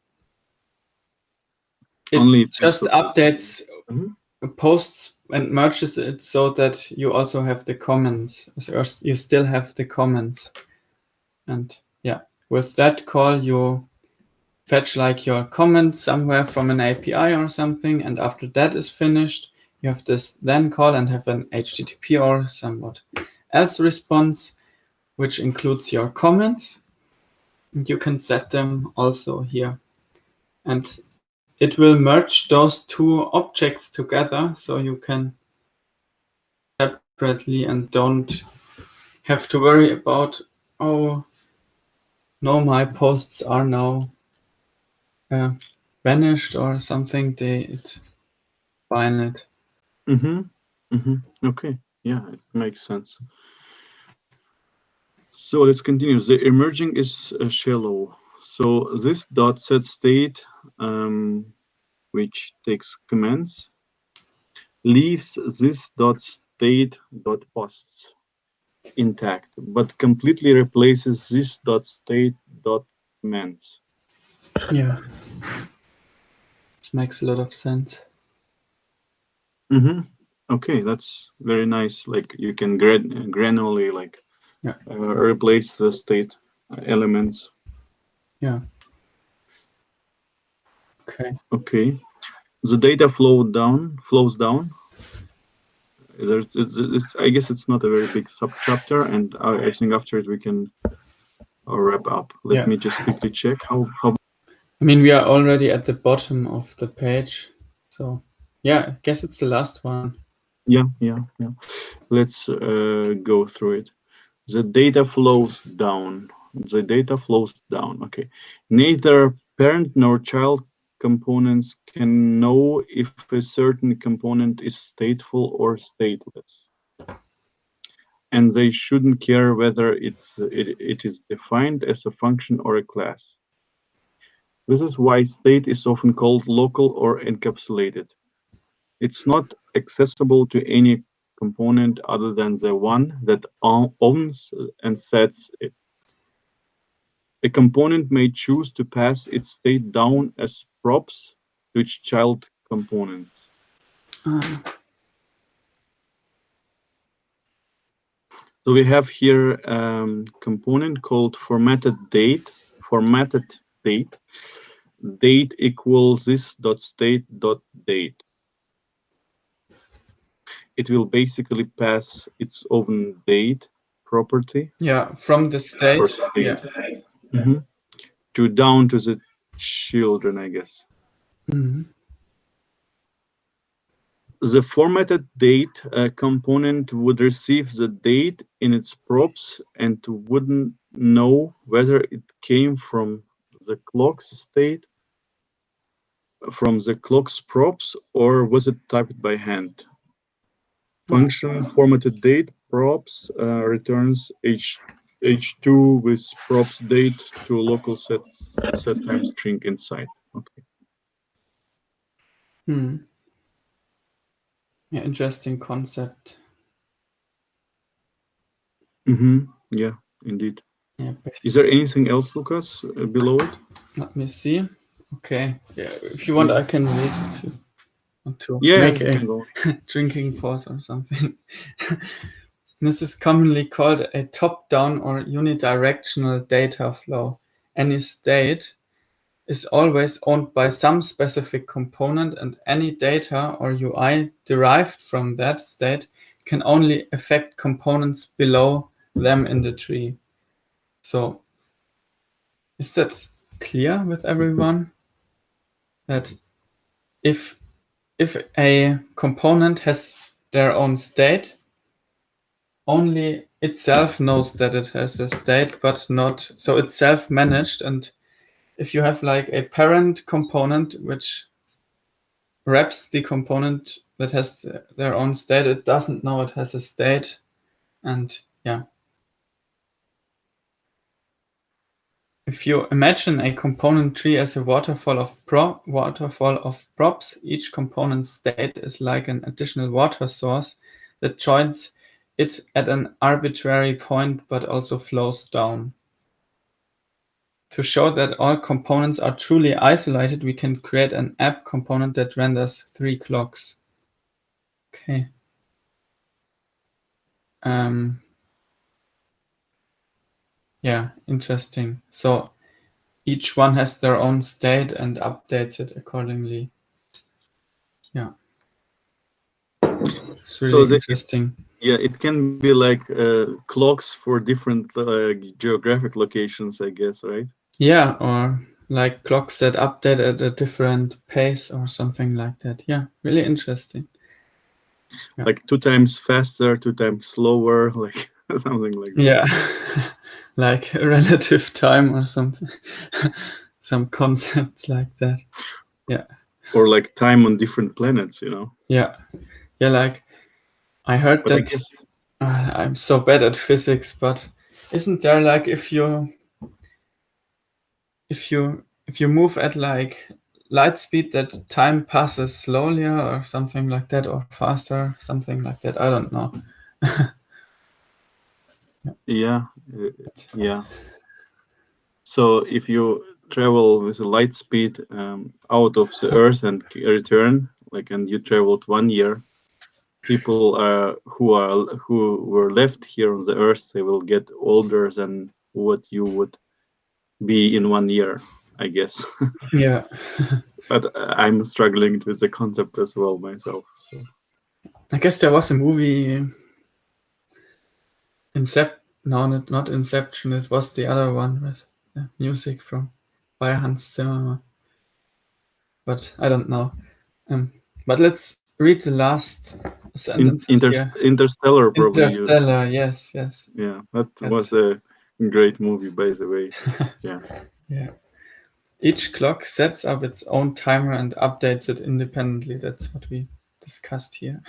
It
Only
just updates posts and merges it so that you also have the comments. So you still have the comments. And yeah, with that call, you fetch like your comment somewhere from an API or something. And after that is finished, you have this then call and have an HTTP or somewhat else response, which includes your comments. And you can set them also here. And it will merge those two objects together so you can separately and don't have to worry about, oh, no, my posts are now vanished or something. It's fine it.
Okay. Yeah, it makes sense. So let's continue. The emerging is shallow. So this dot set state, which takes comments, leaves this dot state dot posts intact, but completely replaces this dot state dot comments.
Yeah, it makes a lot of sense.
Okay, that's very nice. Like you can granularly like replace the state elements.
Yeah.
Okay. The data flows down. I guess it's not a very big sub-chapter, and I think after it we can wrap up. Let me just quickly check how.
I mean, we are already at the bottom of the page, so yeah, I guess it's the last one.
Yeah. Let's go through it. The data flows down. Okay. Neither parent nor child components can know if a certain component is stateful or stateless. And they shouldn't care whether it is defined as a function or a class. This is why state is often called local or encapsulated. It's not accessible to any component other than the one that owns and sets it. A component may choose to pass its state down as props to its child components. So we have here a component called formatted date. Date equals this dot state dot date. It will basically pass its own date property.
Yeah, from the state.
To down to the children, I guess. The formatted date component would receive the date in its props and wouldn't know whether it came from the clock's state, from the clock's props, or was it typed by hand. Function formatted date props returns h2 with props date to a local set time string inside. Okay.
Yeah, interesting concept.
Yeah, indeed.
Yeah.
Is there anything else, Lucas, below it?
Let me see. Okay. Yeah, if you want, I can read if you want to make a drinking pause or something. This is commonly called a top-down or unidirectional data flow. Any state is always owned by some specific component, and any data or UI derived from that state can only affect components below them in the tree. So, is that clear with everyone? That if a component has their own state, only itself knows that it has a state, but not, so it's self-managed. And if you have like a parent component which wraps the component that has their own state, it doesn't know it has a state. And yeah. If you imagine a component tree as a waterfall of props, each component state is like an additional water source that joins it at an arbitrary point but also flows down. To show that all components are truly isolated, we can create an app component that renders 3 clocks. Okay. Yeah, interesting. So each one has their own state and updates it accordingly. Yeah. It's really interesting.
It can be like clocks for different geographic locations, I guess, right?
Yeah, or like clocks that update at a different pace or something like that. Yeah, really interesting. Yeah.
Like 2 times faster, 2 times slower, like something like that.
Yeah, like relative time or something. Some concepts like that. Yeah.
Or like time on different planets,
Yeah. Yeah, like I heard
but
that
I guess
I'm so bad at physics, but isn't there like if you move at like light speed, that time passes slowly or something like that, or faster, something like that? I don't know.
Yeah. So if you travel with a light speed out of the Earth and return, and you traveled 1 year, people who were left here on the Earth, they will get older than what you would be in 1 year, I guess.
Yeah.
But I'm struggling with the concept as well myself. So
I guess there was a movie, not Inception. It was the other one with music by Hans Zimmer. But I don't know. But let's read the last sentence here.
Interstellar, probably.
Interstellar, yes.
Yeah, that was a great movie, by the way. Yeah.
Yeah. Each clock sets up its own timer and updates it independently. That's what we discussed here.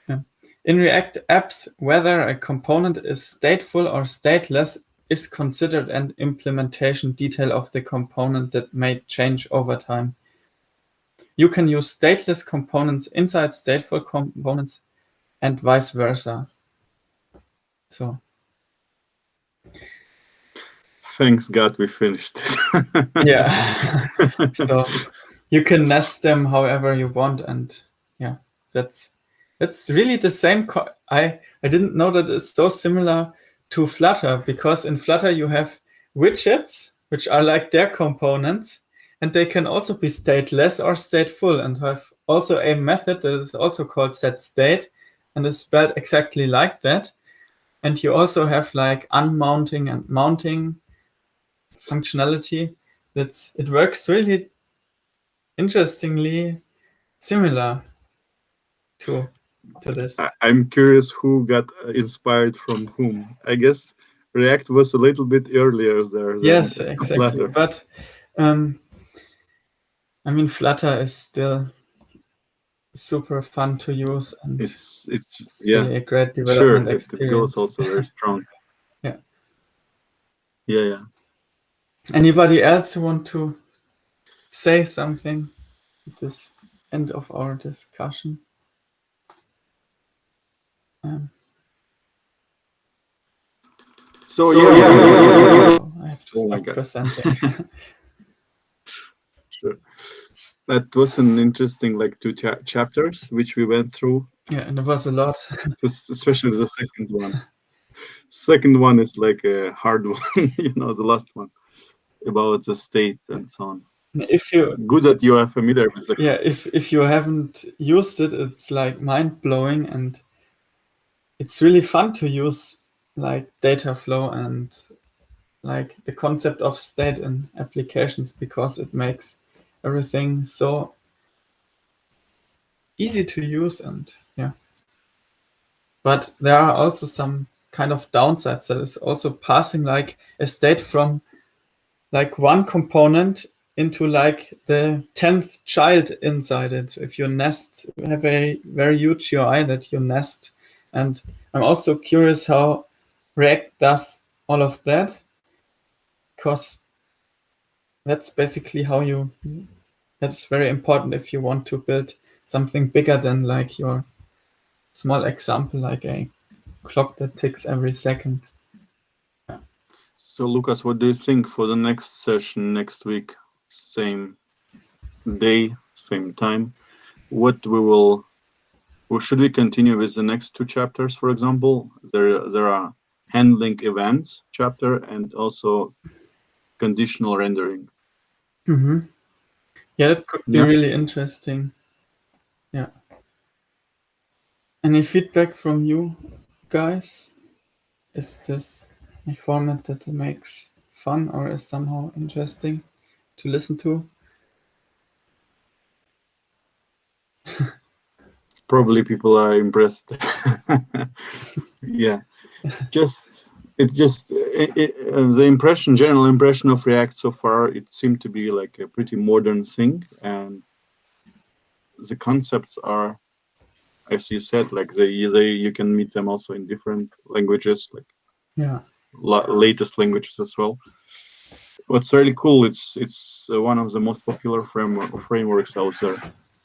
Yeah. In React apps, whether a component is stateful or stateless is considered an implementation detail of the component that may change over time. You can use stateless components inside stateful components and vice versa. So.
Thanks God we finished it.
Yeah. So you can nest them however you want, and yeah, that's really the same. I didn't know that it's so similar to Flutter, because in Flutter you have widgets which are like their components, and they can also be stateless or stateful, and have also a method that is also called setState and is spelled exactly like that. And you also have like unmounting and mounting functionality. It works really interestingly similar to this.
I'm curious who got inspired from whom. I guess React was a little bit earlier there than
Yes, exactly.
Flutter.
But I mean, Flutter is still super fun to use, and
it's
really a great development experience.
It goes also very strong. Yeah.
Anybody else want to say something at this end of our discussion? I have to stop presenting.
Sure. That was an interesting 2 chapters which we went through.
Yeah, and there was a lot.
Especially the second one. Second one is like a hard one, the last one about the state and so on. Good that you are familiar with the concept.
If you haven't used it, it's like mind-blowing, and it's really fun to use like data flow and like the concept of state in applications, because it makes everything so easy to use. And yeah, But there are also some kind of downsides that is also passing like a state from like one component into like the 10th child inside it. If you have a very huge UI that you nest. And I'm also curious how React does all of that, because that's basically that's very important if you want to build something bigger than like your small example, like a clock that ticks every second.
So Lucas, what do you think for the next session next week? Same day, same time. Should we continue with the next two chapters, for example? There are handling events chapter and also conditional rendering.
Yeah, that could be really interesting. Yeah. Any feedback from you guys? Is this a format that makes fun or is somehow interesting to listen to?
Probably people are impressed. Yeah, the general impression of React so far, it seemed to be like a pretty modern thing, and the concepts are, as you said, like you can meet them also in different languages, like latest languages as well. What's really cool, it's one of the most popular frameworks out there.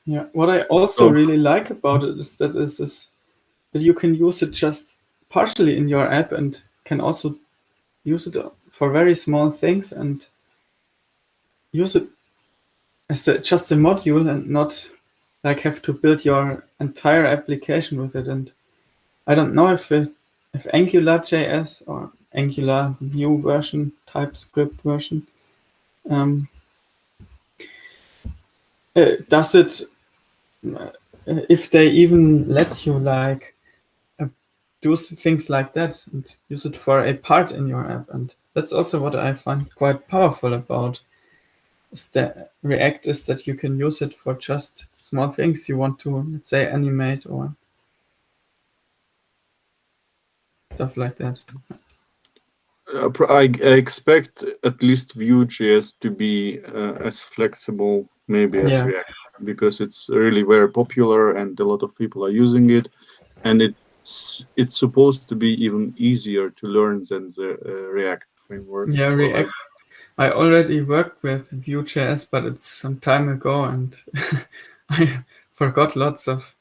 Yeah, what I also really like about it is that you can use it just partially in your app and can also use it for very small things and use it as just a module and not like have to build your entire application with it. And I don't know if Angular.js or Angular new version, TypeScript version, does it, if they even let you like do things like that and use it for a part in your app. And that's also what I find quite powerful about React, is that you can use it for just small things you want to, let's say, animate or stuff like that.
I expect at least Vue.js to be as flexible maybe as React, because it's really very popular and a lot of people are using it, and it's supposed to be even easier to learn than the React framework.
Yeah, React. I already worked with Vue.js, but it's some time ago, and I forgot lots of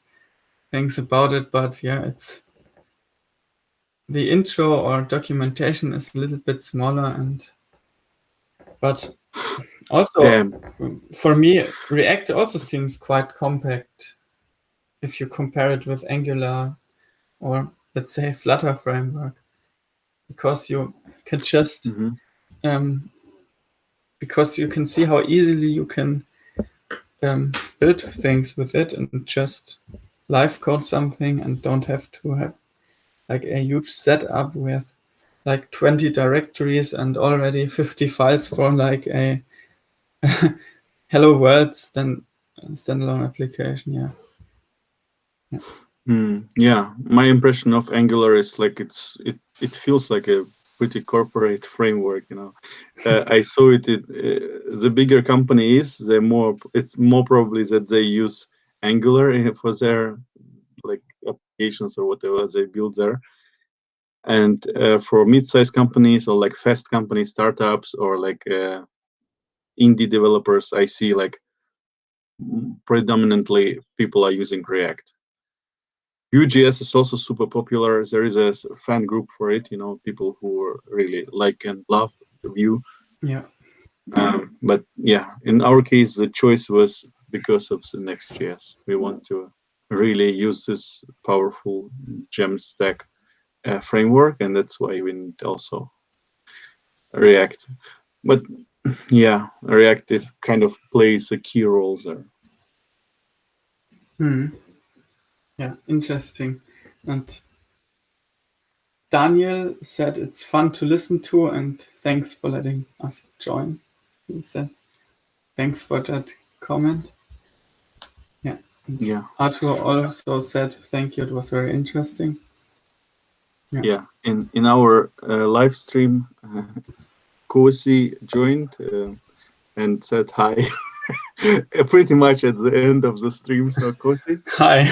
things about it. But yeah, it's the intro or documentation is a little bit smaller, but also for me, React also seems quite compact if you compare it with Angular or, let's say, Flutter framework, because you can just because you can see how easily you can build things with it and just live code something and don't have to have like a huge setup with like 20 directories and already 50 files for like a hello world standalone application.
Yeah, my impression of Angular is like it feels like a pretty corporate framework, you know. I saw it. The bigger company is, it's more probably that they use Angular for their like applications or whatever they build there. And for mid-sized companies or like fast companies, startups, or like indie developers, I see like predominantly people are using React. Vue.js is also super popular. There is a fan group for it, you know, people who really like and love Vue.
Yeah.
But yeah, in our case, the choice was because of the Next.js. We want to really use this powerful gem stack framework, and that's why we need also React. But yeah, React is kind of plays a key role there.
Yeah, interesting. And Daniel said it's fun to listen to, and thanks for letting us join. He said, thanks for that comment. Yeah.
Yeah.
Arthur also said, thank you, it was very interesting.
Yeah, in our live stream, Kosi joined and said hi pretty much at the end of the stream. So Kosi,
Hi.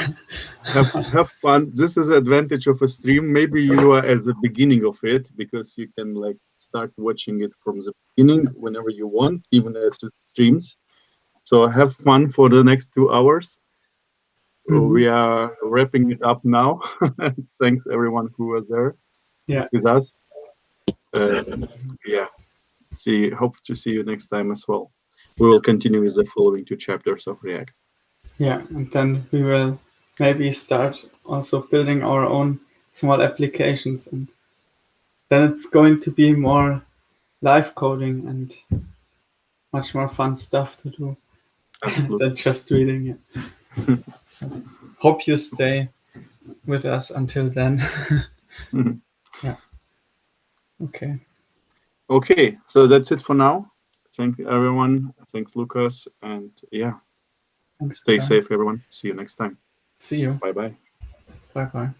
have fun. This is the advantage of a stream. Maybe you are at the beginning of it because you can like start watching it from the beginning whenever you want, even as it streams. So have fun for the next 2 hours. We are wrapping it up now. Thanks everyone who was there
Yeah.
with us. Yeah, hope to see you next time as well. We will continue with the following 2 chapters of React.
Yeah, and then we will maybe start also building our own small applications, and then it's going to be more live coding and much more fun stuff to do
Absolutely.
than just reading it. Hope you stay with us until then. Yeah. Okay.
Okay, so that's it for now. Thank everyone. Thanks, Lucas. And yeah,
Thanks,
stay
John.
safe, everyone. See you next time.
See you.
Bye bye.
Bye bye.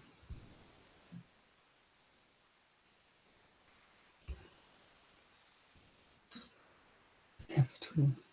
Have to.